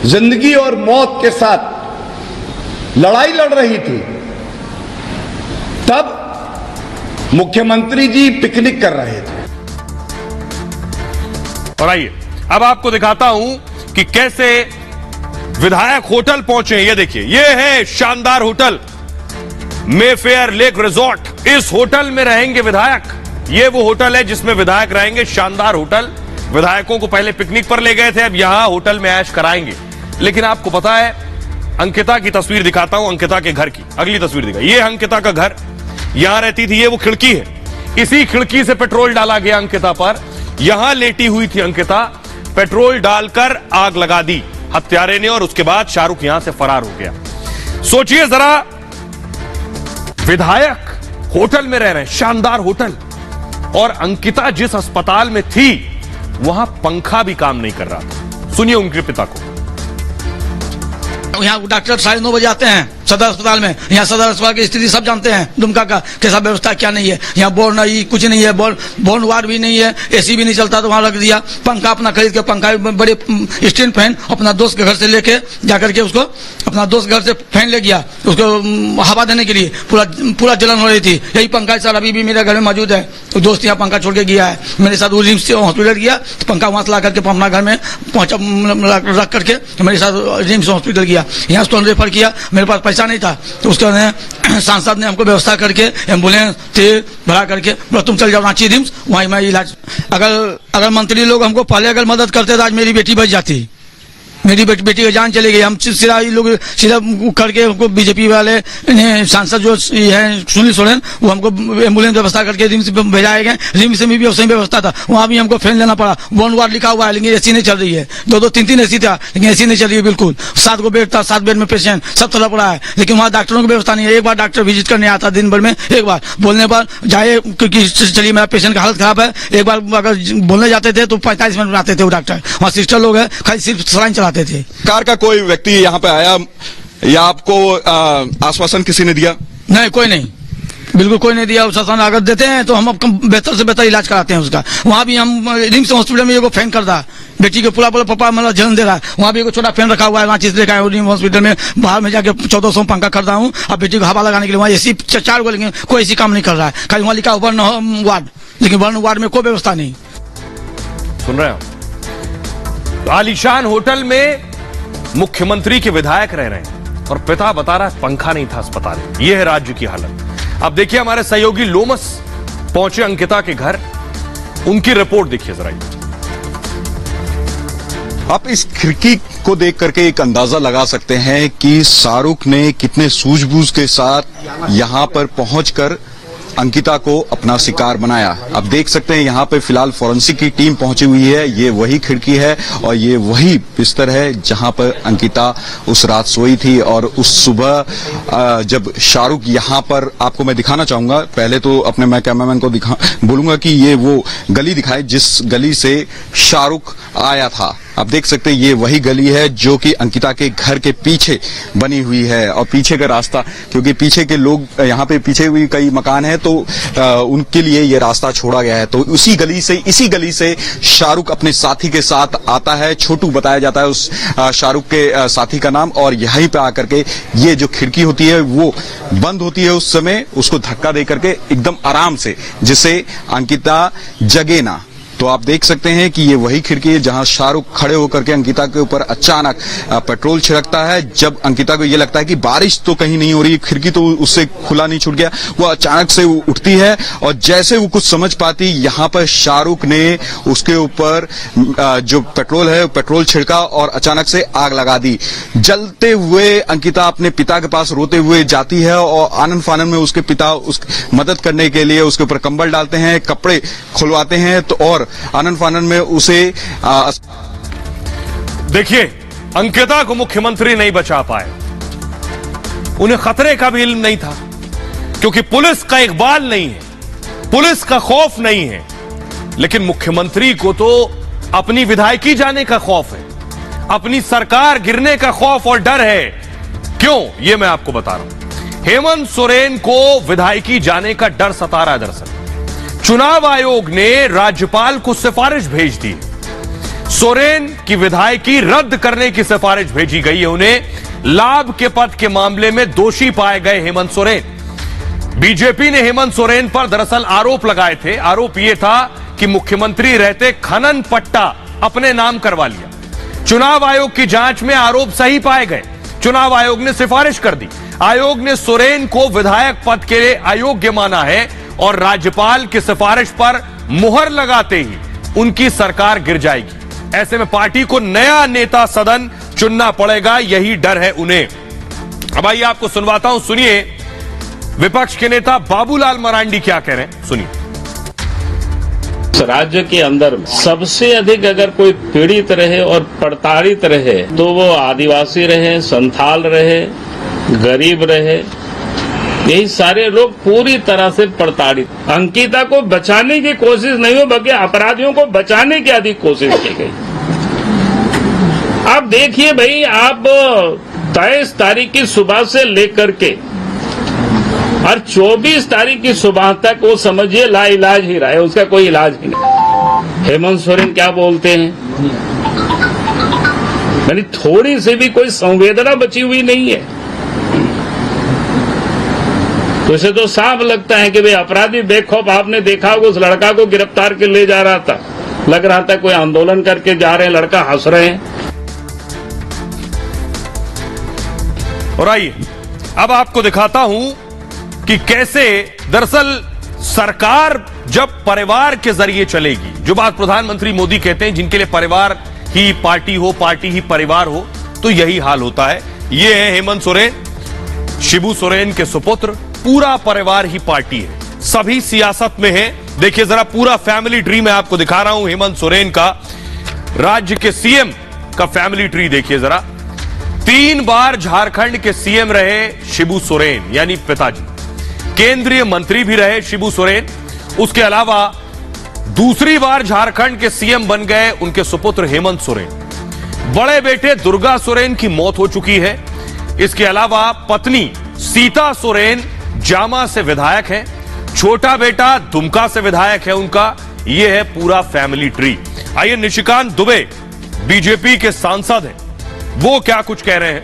जिंदगी और मौत के साथ लड़ाई लड़ रही थी तब मुख्यमंत्री जी पिकनिक कर रहे थे। और आइए अब आपको दिखाता हूं कि कैसे विधायक होटल पहुंचे। ये देखिए, ये है शानदार होटल मेफेयर लेक रिजॉर्ट। इस होटल में रहेंगे विधायक। ये वो होटल है जिसमें विधायक रहेंगे, शानदार होटल। विधायकों को पहले पिकनिक पर ले गए थे, अब यहां होटल में ऐश कराएंगे। लेकिन आपको पता है, अंकिता की तस्वीर दिखाता हूं, अंकिता के घर की अगली तस्वीर दिखा। ये अंकिता का घर, यहां रहती थी, ये वो खिड़की है, इसी खिड़की से पेट्रोल डाला गया अंकिता पर। यहां लेटी हुई थी अंकिता, पेट्रोल डालकर आग लगा दी हत्यारे ने, और उसके बाद शाहरुख यहां से फरार हो गया। सोचिए जरा, विधायक होटल में रह रहे हैं, शानदार होटल, और अंकिता जिस अस्पताल में थी वहां पंखा भी काम नहीं कर रहा था। सुनिए उनके पिता को। यहाँ डॉक्टर 9:30 बजे आते हैं सदर अस्पताल में। यहाँ सदर अस्पताल की स्थिति सब जानते हैं, दुमका का कैसा व्यवस्था क्या नहीं है। यहाँ बोर्ड नहीं, कुछ नहीं है, बोर्ड वार्ड भी नहीं है, एसी भी नहीं चलता तो वहाँ रख दिया। पंखा अपना खरीद के, पंखा बड़े स्टैंड फैन अपना दोस्त के घर से लेके जाकर के उसको अपना दोस्त घर से फैन ले गया उसको हवा देने के लिए। पूरा जलन हो रही थी। यही पंखा सर अभी भी मेरे घर में मौजूद है। तो दोस्त यहाँ पंखा छोड़ के गया है, मेरे साथ वो रिम्स हॉस्पिटल गया तो पंखा वहां से ला करके अपना घर में पहुंचा, रख करके मेरे साथ रिम्स हॉस्पिटल गया। यहाँ उसको रेफर किया, मेरे पास पैसा नहीं था तो उसके सांसद ने हमको व्यवस्था करके एम्बुलेंस तेल भरा करके बोला तुम चल जाओ रांची रिम्स, वहीं मैं इलाज। अगर मंत्री लोग हमको पहले अगर मदद करते तो आज मेरी बेटी बच जाती। मेरी बेटी की जान चली गई। हम सीधा ये लोग सीधा करके उनको बीजेपी वाले सांसद जो है सुनील सोरेन, वो हमको एम्बुलेंस व्यवस्था करके रिम्स में भेजाए गए। रिम्स में भी उसी व्यवस्था था, वहाँ भी हमको फैन लेना पड़ा। 1 वार्ड लिखा हुआ है लेकिन एसी नहीं चल रही है। 2-2 3-3 एसी था लेकिन एसी नहीं चल रही है बिल्कुल। 7 बेड था, 7 बेड में पेशेंट सब चला पड़ा है लेकिन वहाँ डॉक्टरों की व्यवस्था नहीं है। एक बार डॉक्टर विजिट करने आता दिन भर में, एक बार बोलने पर जाए क्योंकि चलिए मेरा पेशेंट का हालत खराब है। एक बार अगर बोलने जाते थे तो 45 मिनट में आते थे वो डॉक्टर। वहाँ सिस्टर लोग है खाली सिर्फ सलाइन चलाते थे। कार का कोई व्यक्ति यहाँ पे आया या आपको आश्वासन किसी ने दिया? नहीं, कोई नहीं, बिल्कुल कोई नहीं दिया। आश्वासन अगर देते हैं तो हम आपको बेहतर से बेहतर इलाज कराते हैं उसका। वहाँ भी हम रिम्स हॉस्पिटल में एगो फैन कर रहा है, बेटी के पूरा पापा मतलब जन्म दे रहा है, वहाँ भी एगो छोटा फैन रखा हुआ है। रांची से लेकर आया रिम्स हॉस्पिटल में, बाहर में जाके 1400 पंखा कर रहा हूँ। अब बेटी को हवा लगाने के लिए वहाँ एसी 4 गो, लेकिन कोई एसी काम नहीं कर रहा है। खाली वहाँ लिखा 1 वार्ड, लेकिन 1 वार्ड में कोई व्यवस्था नहीं। सुन रहे हो, आलीशान होटल में मुख्यमंत्री के विधायक रह रहे हैं और पिता बता रहा है पंखा नहीं था अस्पताल में। यह है राज्य की हालत। अब देखिए हमारे सहयोगी लोमस पहुंचे अंकिता के घर, उनकी रिपोर्ट देखिए जरा। आप इस खिड़की को देख करके एक अंदाजा लगा सकते हैं कि शाहरुख ने कितने सूझबूझ के साथ यहां पर पहुंचकर अंकिता को अपना शिकार बनाया। अब देख सकते हैं यहाँ पे फिलहाल फॉरेंसिक की टीम पहुंची हुई है। ये वही खिड़की है और ये वही बिस्तर है जहां पर अंकिता उस रात सोई थी। और उस सुबह जब शाहरुख यहाँ पर, आपको मैं दिखाना चाहूंगा, पहले तो अपने मैं कैमरामैन को बोलूंगा कि ये वो गली दिखाए जिस गली से शाहरुख आया था। आप देख सकते हैं ये वही गली है जो कि अंकिता के घर के पीछे बनी हुई है। और पीछे का रास्ता, क्योंकि पीछे के लोग यहाँ पे पीछे हुई कई मकान हैं तो उनके लिए ये रास्ता छोड़ा गया है। तो इसी गली से शाहरुख अपने साथी के साथ आता है। छोटू बताया जाता है उस शाहरुख के साथी का नाम। और यहीं पे आकर के ये जो खिड़की होती है वो बंद होती है उस समय, उसको धक्का दे करके एकदम आराम से, जिससे अंकिता जगे ना। तो आप देख सकते हैं कि ये वही खिड़की है जहां शाहरुख खड़े होकर के अंकिता के ऊपर अचानक पेट्रोल छिड़कता है। जब अंकिता को ये लगता है कि बारिश तो कहीं नहीं हो रही, खिड़की तो उससे खुला नहीं छूट गया, वो अचानक से उठती है और जैसे वो कुछ समझ पाती, यहाँ पर शाहरुख ने उसके ऊपर जो पेट्रोल है पेट्रोल छिड़का और अचानक से आग लगा दी। जलते हुए अंकिता अपने पिता के पास रोते हुए जाती है और आनन फानन में उसके पिता मदद करने के लिए उसके ऊपर कंबल डालते हैं, कपड़े खुलवाते हैं। तो और आनंद फानन में उसे देखिए अंकिता को मुख्यमंत्री नहीं बचा पाए। उन्हें खतरे का भी इल्म नहीं था क्योंकि पुलिस का इकबाल नहीं है, पुलिस का खौफ नहीं है। लेकिन मुख्यमंत्री को तो अपनी विधायकी जाने का खौफ है, अपनी सरकार गिरने का खौफ और डर है। क्यों, यह मैं आपको बता रहा हूं। हेमंत सोरेन को विधायकी जाने का डर सता रहा है। दरअसल चुनाव आयोग ने राज्यपाल को सिफारिश भेज दी। सोरेन की विधायकी रद्द करने की सिफारिश भेजी गई है उन्हें। लाभ के पद के मामले में दोषी पाए गए हेमंत सोरेन। बीजेपी ने हेमंत सोरेन पर दरअसल आरोप लगाए थे। आरोप यह था कि मुख्यमंत्री रहते खनन पट्टा अपने नाम करवा लिया। चुनाव आयोग की जांच में आरोप सही पाए गए। चुनाव आयोग ने सिफारिश कर दी। आयोग ने सोरेन को विधायक पद के लिए अयोग्य माना है और राज्यपाल की सिफारिश पर मुहर लगाते ही उनकी सरकार गिर जाएगी। ऐसे में पार्टी को नया नेता सदन चुनना पड़ेगा, यही डर है उन्हें। अब आइए आपको सुनवाता हूं, सुनिए विपक्ष के नेता बाबूलाल मरांडी क्या कह रहे हैं, सुनिए। राज्य के अंदर सबसे अधिक अगर कोई पीड़ित रहे और प्रताड़ित रहे तो वो आदिवासी रहे, संथाल रहे, गरीब रहे, यही सारे लोग पूरी तरह से प्रताड़ित। अंकिता को बचाने की कोशिश नहीं हो बल्कि अपराधियों को बचाने की अधिक कोशिश की गई। आप देखिए भाई, आप 23 तारीख की सुबह से लेकर के और 24 तारीख की सुबह तक वो समझिए लाइलाज ही रहा है, उसका कोई इलाज ही नहीं। हेमंत सोरेन क्या बोलते हैं, यानी थोड़ी सी भी कोई संवेदना बची हुई नहीं है। तो इसे तो साफ लगता है कि भाई अपराधी बेखौफ, आपने देखा होगा उस लड़का को गिरफ्तार के ले जा रहा था, लग रहा था कोई आंदोलन करके जा रहे हैं, लड़का हंस रहे हैं। और आइए अब आपको दिखाता हूं कि कैसे दरअसल सरकार जब परिवार के जरिए चलेगी, जो बात प्रधानमंत्री मोदी कहते हैं, जिनके लिए परिवार ही पार्टी हो, पार्टी ही परिवार हो, तो यही हाल होता है। ये है हेमंत सोरेन, शिबू सोरेन के सुपुत्र। पूरा परिवार ही पार्टी है, सभी सियासत में है। देखिए जरा पूरा फैमिली ट्री मैं आपको दिखा रहा हूं हेमंत सोरेन का, राज्य के सीएम का फैमिली ट्री देखिए जरा। 3 बार झारखंड के सीएम रहे शिबू सोरेन यानी पिताजी, केंद्रीय मंत्री भी रहे शिबू सोरेन। उसके अलावा दूसरी बार झारखंड के सीएम बन गए उनके सुपुत्र हेमंत सोरेन। बड़े बेटे दुर्गा सोरेन की मौत हो चुकी है। इसके अलावा पत्नी सीता सोरेन जामा से विधायक है, छोटा बेटा दुमका से विधायक है उनका। यह है पूरा फैमिली ट्री। आइए निशिकांत दुबे बीजेपी के सांसद हैं, वो क्या कुछ कह रहे हैं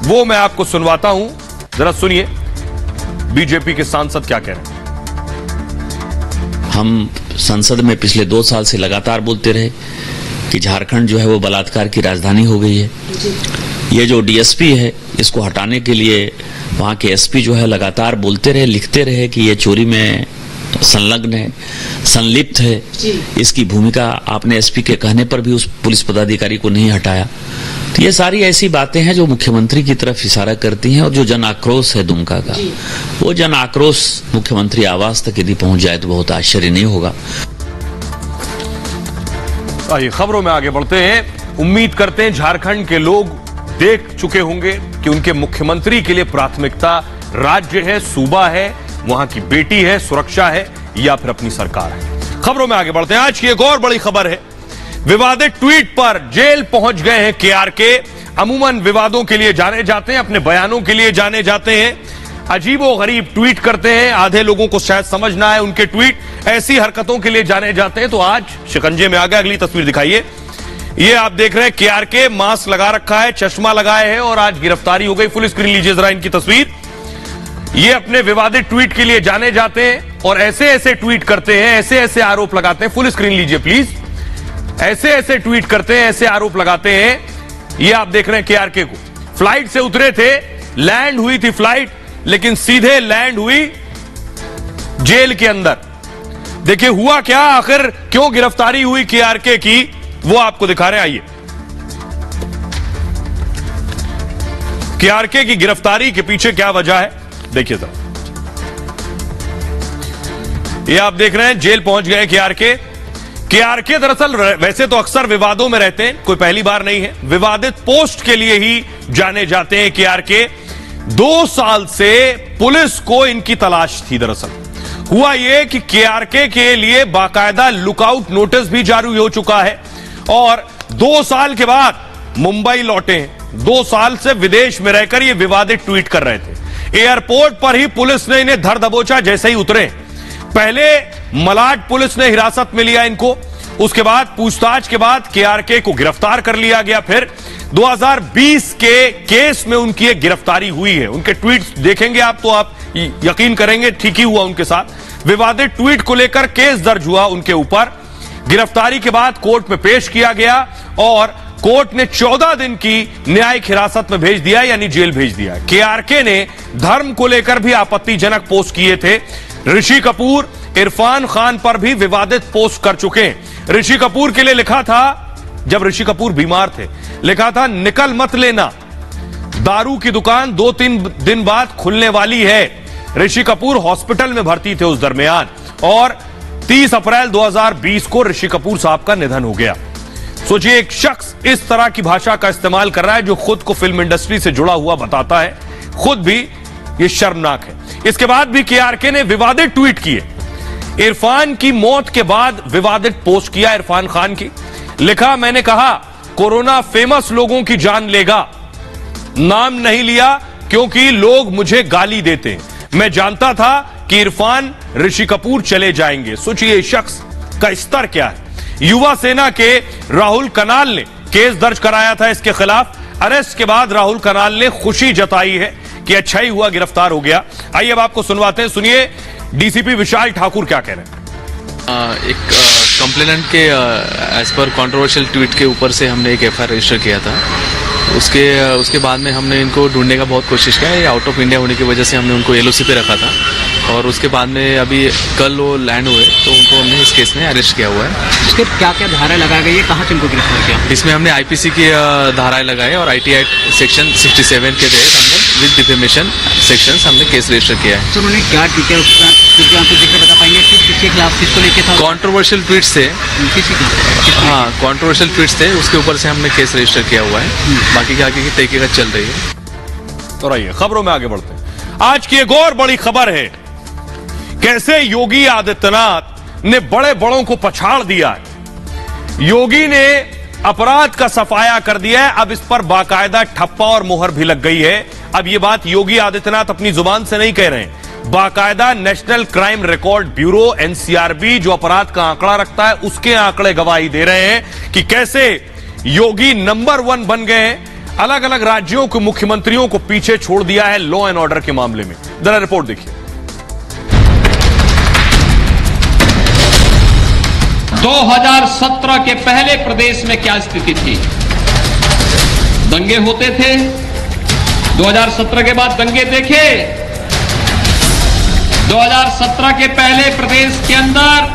वो मैं आपको सुनवाता हूं, जरा सुनिए बीजेपी के सांसद क्या कह रहे हैं। हम संसद में पिछले 2 साल से लगातार बोलते रहे कि झारखंड जो है वो बलात्कार की राजधानी हो गई है। ये जो डीएसपी है इसको हटाने के लिए वहाँ के एसपी जो है लगातार बोलते रहे, लिखते रहे कि ये चोरी में संलग्न है, संलिप्त है। इसकी भूमिका आपने एसपी के कहने पर भी उस पुलिस पदाधिकारी को नहीं हटाया। तो ये सारी ऐसी बातें हैं जो मुख्यमंत्री की तरफ इशारा करती हैं। और जो जन आक्रोश है दुमका का, वो जन आक्रोश मुख्यमंत्री आवास तक यदि पहुंच जाए तो बहुत आश्चर्य नहीं होगा। आइए खबरों में आगे बढ़ते हैं। उम्मीद करते हैं झारखंड के लोग देख चुके होंगे कि उनके मुख्यमंत्री के लिए प्राथमिकता राज्य है, सूबा है, वहां की बेटी है, सुरक्षा है या फिर अपनी सरकार है। खबरों में आगे बढ़ते हैं। आज की एक और बड़ी खबर है, विवादित ट्वीट पर जेल पहुंच गए हैं केआरके। अमूमन विवादों के लिए जाने जाते हैं, अपने बयानों के लिए जाने जाते हैं, अजीबोगरीब ट्वीट करते हैं। आधे लोगों को शायद समझ ना आए उनके ट्वीट, ऐसी हरकतों के लिए जाने जाते हैं। तो आज शिकंजे में आ गया। अगली तस्वीर दिखाइए। ये आप देख रहे हैं केआरके मास्क लगा रखा है, चश्मा लगाए हैं और आज गिरफ्तारी हो गई। फुल स्क्रीन लीजिए जरा इनकी तस्वीर। ये अपने विवादित ट्वीट के लिए जाने जाते हैं और ऐसे ऐसे ट्वीट करते हैं, ऐसे ऐसे आरोप लगाते हैं। फुल स्क्रीन लीजिए प्लीज। ऐसे ऐसे ट्वीट करते हैं, ऐसे आरोप लगाते हैं। ये आप देख रहे हैं केआरके को। फ्लाइट से उतरे थे, लैंड हुई थी फ्लाइट, लेकिन सीधे लैंड हुई जेल के अंदर। देखिए हुआ क्या, आखिर क्यों गिरफ्तारी हुई केआरके की, वो आपको दिखा रहे हैं। आइए केआरके की गिरफ्तारी के पीछे क्या वजह है देखिए जरा। ये आप देख रहे हैं जेल पहुंच गए केआरके दरअसल वैसे तो अक्सर विवादों में रहते हैं, कोई पहली बार नहीं है। विवादित पोस्ट के लिए ही जाने जाते हैं केआरके। 2 साल से पुलिस को इनकी तलाश थी। दरअसल हुआ यह कि केआरके के लिए बाकायदा लुकआउट नोटिस भी जारी हो चुका है और 2 साल के बाद मुंबई लौटे हैं। 2 साल से विदेश में रहकर ये विवादित ट्वीट कर रहे थे। एयरपोर्ट पर ही पुलिस ने इन्हें धर दबोचा जैसे ही उतरे। पहले मलाड पुलिस ने हिरासत में लिया इनको, उसके बाद पूछताछ के बाद केआरके को गिरफ्तार कर लिया गया। फिर 2020 के केस में उनकी एक गिरफ्तारी हुई है। उनके ट्वीट्स देखेंगे आप तो आप यकीन करेंगे ठीक ही हुआ उनके साथ। विवादित ट्वीट को लेकर केस दर्ज हुआ उनके ऊपर। गिरफ्तारी के बाद कोर्ट में पेश किया गया और कोर्ट ने 14 दिन की न्यायिक हिरासत में भेज दिया, यानी जेल भेज दिया। केआरके ने धर्म को लेकर भी आपत्तिजनक पोस्ट किए थे। ऋषि कपूर, इरफान खान पर भी विवादित पोस्ट कर चुके हैं। ऋषि कपूर के लिए लिखा था, जब ऋषि कपूर बीमार थे, लिखा था निकल मत लेना, दारू की दुकान 2-3 दिन बाद खुलने वाली है। ऋषि कपूर हॉस्पिटल में भर्ती थे उस दरमियान और 30 अप्रैल 2020 को ऋषि कपूर साहब का निधन हो गया। सोचिए एक शख्स इस तरह की भाषा का इस्तेमाल कर रहा है जो खुद को फिल्म इंडस्ट्री से जुड़ा हुआ बताता है, खुद भी ये शर्मनाक है। इसके बाद भी केआरके ने विवादित ट्वीट किए। इरफान की मौत के बाद विवादित पोस्ट किया इरफान खान की। लिखा, मैंने कहा कोरोना फेमस लोगों की जान लेगा, नाम नहीं लिया क्योंकि लोग मुझे गाली देते हैं। मैं जानता था कि इरफान ऋषि कपूर चले जाएंगे। सोचिए शख्स का स्तर क्या है। युवा सेना के राहुल कनाल ने केस दर्ज कराया था इसके खिलाफ। अरेस्ट के बाद राहुल कनाल ने खुशी जताई है कि अच्छा ही हुआ गिरफ्तार हो गया। आइए अब आपको सुनवाते हैं, सुनिए डीसीपी विशाल ठाकुर क्या कह रहे हैं। एक कंप्लेनेंट के एज पर कंट्रोवर्शियल ट्वीट के ऊपर से हमने एक एफआईआर रजिस्टर किया था। उसके बाद में हमने इनको ढूंढने का बहुत कोशिश किया। आउट ऑफ इंडिया होने की वजह से हमने उनको एलओसी पे रखा था और उसके बाद में अभी कल वो लैंड हुए तो उनको हमने इस केस में अरेस्ट किया हुआ है। इसके क्या क्या धाराएं लगाई गई है, कहाँ से उनको गिरफ्तार किया? इसमें हमने आईपीसी की धाराएं लगाई और आईटी एक्ट सेक्शन 67 के तहत हमने विद डिफेमेशन सेक्शन हमने केस रजिस्टर किया है। सर उन्होंने क्या ट्वीट बता पाएंगे किसके खिलाफ, किसको लेके था? कॉन्ट्रोवर्शियल ट्वीट्स थे, हाँ कॉन्ट्रोवर्शियल ट्वीट्स थे, उसके ऊपर से हमने केस रजिस्टर किया हुआ है। बाकी की आगे की तहकीकात चल रही है। तो रहिए खबरों में आगे बढ़ते हैं। आज की एक और बड़ी खबर है, कैसे योगी आदित्यनाथ ने बड़े बड़ों को पछाड़ दिया है। योगी ने अपराध का सफाया कर दिया है, अब इस पर बाकायदा ठप्पा और मुहर भी लग गई है। अब यह बात योगी आदित्यनाथ अपनी जुबान से नहीं कह रहे हैं, बाकायदा national crime record bureau NCRB जो अपराध का आंकड़ा रखता है उसके आंकड़े गवाही दे रहे हैं कि कैसे योगी नंबर 1 बन गए हैं। अलग अलग राज्यों के मुख्यमंत्रियों को पीछे छोड़ दिया है लॉ एंड ऑर्डर के मामले में। जरा रिपोर्ट देखिए। 2017 के पहले प्रदेश में क्या स्थिति थी? दंगे होते थे। 2017 के बाद दंगे देखे। 2017 के पहले प्रदेश के अंदर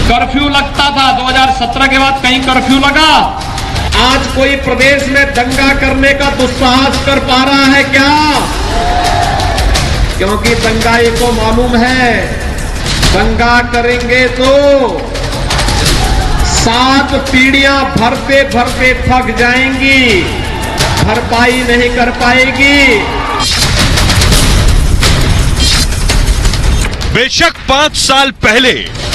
कर्फ्यू लगता था, 2017 के बाद कहीं कर्फ्यू लगा? आज कोई प्रदेश में दंगा करने का दुस्साहस कर पा रहा है क्या? क्योंकि दंगाई को मालूम है दंगा करेंगे तो 7 पीढ़ियां भरते भरते थक जाएंगी, भरपाई नहीं कर पाएगी। बेशक 5 साल पहले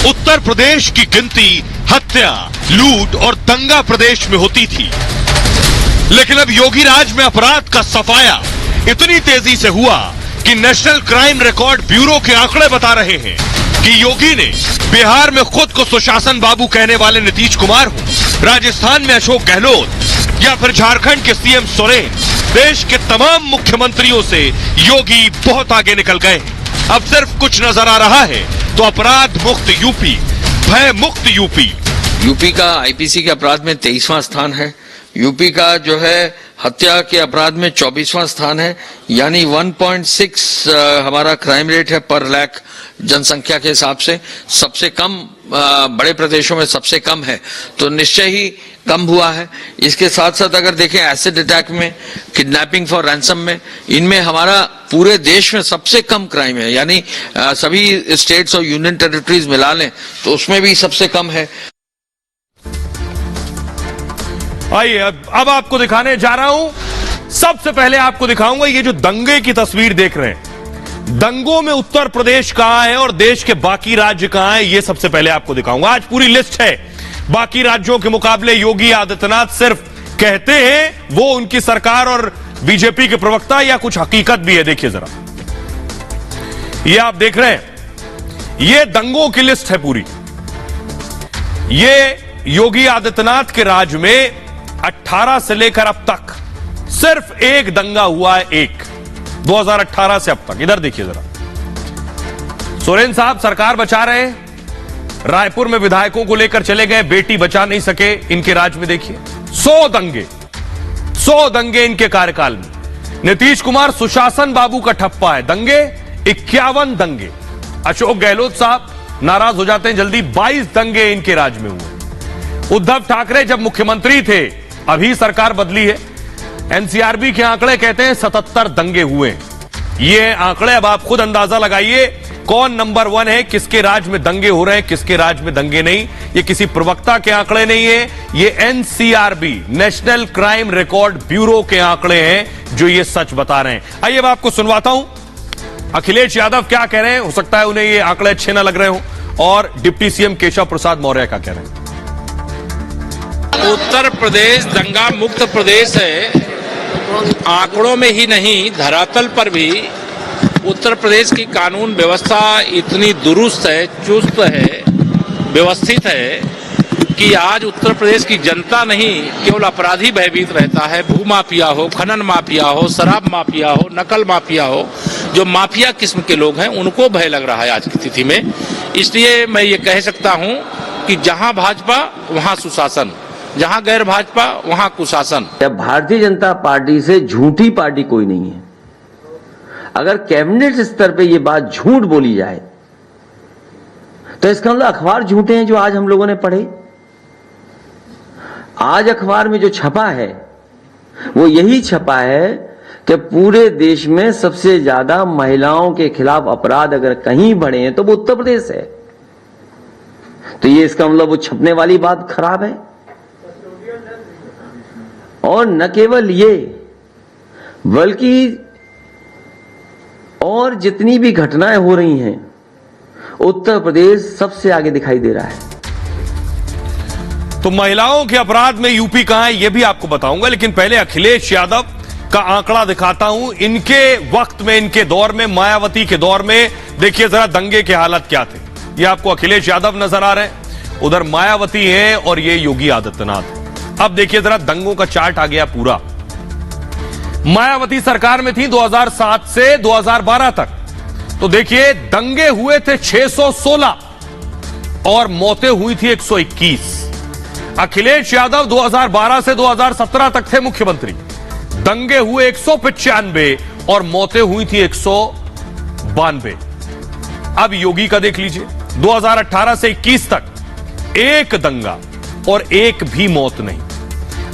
उत्तर प्रदेश की गिनती हत्या, लूट और दंगा प्रदेश में होती थी, लेकिन अब योगी राज में अपराध का सफाया इतनी तेजी से हुआ कि नेशनल क्राइम रिकॉर्ड ब्यूरो के आंकड़े बता रहे हैं कि योगी ने बिहार में खुद को सुशासन बाबू कहने वाले नीतीश कुमार हो, राजस्थान में अशोक गहलोत या फिर झारखंड के सीएम सोरेन, देश के तमाम मुख्यमंत्रियों से योगी बहुत आगे निकल गए हैं। अब सिर्फ कुछ नजर आ रहा है तो अपराध मुक्त यूपी, भय मुक्त यूपी। यूपी का आईपीसी के अपराध में 23वां स्थान है। यूपी का जो है हत्या के अपराध में 24वां स्थान है, यानी 1.6 हमारा क्राइम रेट है पर लाख जनसंख्या के हिसाब से, सबसे कम बड़े प्रदेशों में सबसे कम है, तो निश्चय ही कम हुआ है। इसके साथ साथ अगर देखें एसिड अटैक में, किडनैपिंग फॉर रैंसम में, इनमें हमारा पूरे देश में सबसे कम क्राइम है, यानी सभी स्टेट्स और यूनियन टेरिटरीज मिला लें तो उसमें भी सबसे कम है। आइए अब आपको दिखाने जा रहा हूं। सबसे पहले आपको दिखाऊंगा ये जो दंगे की तस्वीर देख रहे हैं, दंगों में उत्तर प्रदेश कहां है और देश के बाकी राज्य कहां है, ये सबसे पहले आपको दिखाऊंगा। आज पूरी लिस्ट है। बाकी राज्यों के मुकाबले योगी आदित्यनाथ सिर्फ कहते हैं, वो उनकी सरकार और बीजेपी के प्रवक्ता, या कुछ हकीकत भी है। देखिए जरा, ये आप देख रहे हैं, ये दंगों की लिस्ट है पूरी। ये योगी आदित्यनाथ के राज में 18 से लेकर अब तक सिर्फ एक दंगा हुआ है, एक 2018 से अब तक। इधर देखिए जरा, सोरेन साहब सरकार बचा रहे हैं, रायपुर में विधायकों को लेकर चले गए, बेटी बचा नहीं सके। इनके राज में देखिए 100 दंगे इनके कार्यकाल में। नीतीश कुमार सुशासन बाबू का ठप्पा है, दंगे 51 दंगे। अशोक गहलोत साहब नाराज हो जाते हैं जल्दी, 22 दंगे इनके राज में हुए। उद्धव ठाकरे जब मुख्यमंत्री थे, अभी सरकार बदली है, एनसीआरबी के आंकड़े कहते हैं 77 दंगे हुए। ये आंकड़े अब आप खुद अंदाजा लगाइए कौन नंबर 1 है, किसके राज में दंगे हो रहे हैं, किसके राज में दंगे नहीं। ये किसी प्रवक्ता के आंकड़े नहीं है, ये NCRB national crime record bureau के आंकड़े हैं जो ये सच बता रहे हैं। आइए अब आपको सुनवाता हूं अखिलेश यादव क्या कह रहे हैं। हो सकता है उन्हें ये आंकड़े अच्छे ना लग रहे हो, और डिप्टी सीएम केशव प्रसाद मौर्य क्या कह रहे हैं। उत्तर प्रदेश दंगा मुक्त प्रदेश है। आंकड़ों में ही नहीं, धरातल पर भी उत्तर प्रदेश की कानून व्यवस्था इतनी दुरुस्त है, चुस्त है, व्यवस्थित है कि आज उत्तर प्रदेश की जनता नहीं केवल अपराधी भयभीत रहता है। भूमाफिया हो, खनन माफिया हो, शराब माफिया हो, नकल माफिया हो, जो माफिया किस्म के लोग हैं उनको भय लग रहा है आज की स्थिति में। इसलिए मैं ये कह सकता हूं कि जहां भाजपा वहां सुशासन, जहां गैर भाजपा वहां कुशासन। भारतीय जनता पार्टी से झूठी पार्टी कोई नहीं है। अगर कैबिनेट स्तर पे ये बात झूठ बोली जाए तो इसका मतलब अखबार झूठे हैं जो आज हम लोगों ने पढ़े। आज अखबार में जो छपा है वो यही छपा है कि पूरे देश में सबसे ज्यादा महिलाओं के खिलाफ अपराध अगर कहीं बढ़े हैं तो वो उत्तर प्रदेश है। तो ये इसका मतलब वो छपने वाली बात खराब है। और न केवल ये बल्कि और जितनी भी घटनाएं हो रही हैं उत्तर प्रदेश सबसे आगे दिखाई दे रहा है। तो महिलाओं के अपराध में यूपी कहां है ये भी आपको बताऊंगा, लेकिन पहले अखिलेश यादव का आंकड़ा दिखाता हूं। इनके वक्त में, इनके दौर में, मायावती के दौर में देखिए जरा दंगे के हालत क्या थे। ये आपको अखिलेश यादव नजर आ रहे हैं, उधर मायावती है और ये योगी आदित्यनाथ। अब देखिए जरा दंगों का चार्ट आ गया पूरा। मायावती सरकार में थी 2007 से 2012 तक, तो देखिए दंगे हुए थे 616 और मौतें हुई थी 121। अखिलेश यादव 2012 से 2017 तक थे मुख्यमंत्री, दंगे हुए 195 और मौतें हुई थी 192। अब योगी का देख लीजिए, 2018 से 21 तक एक दंगा और एक भी मौत नहीं।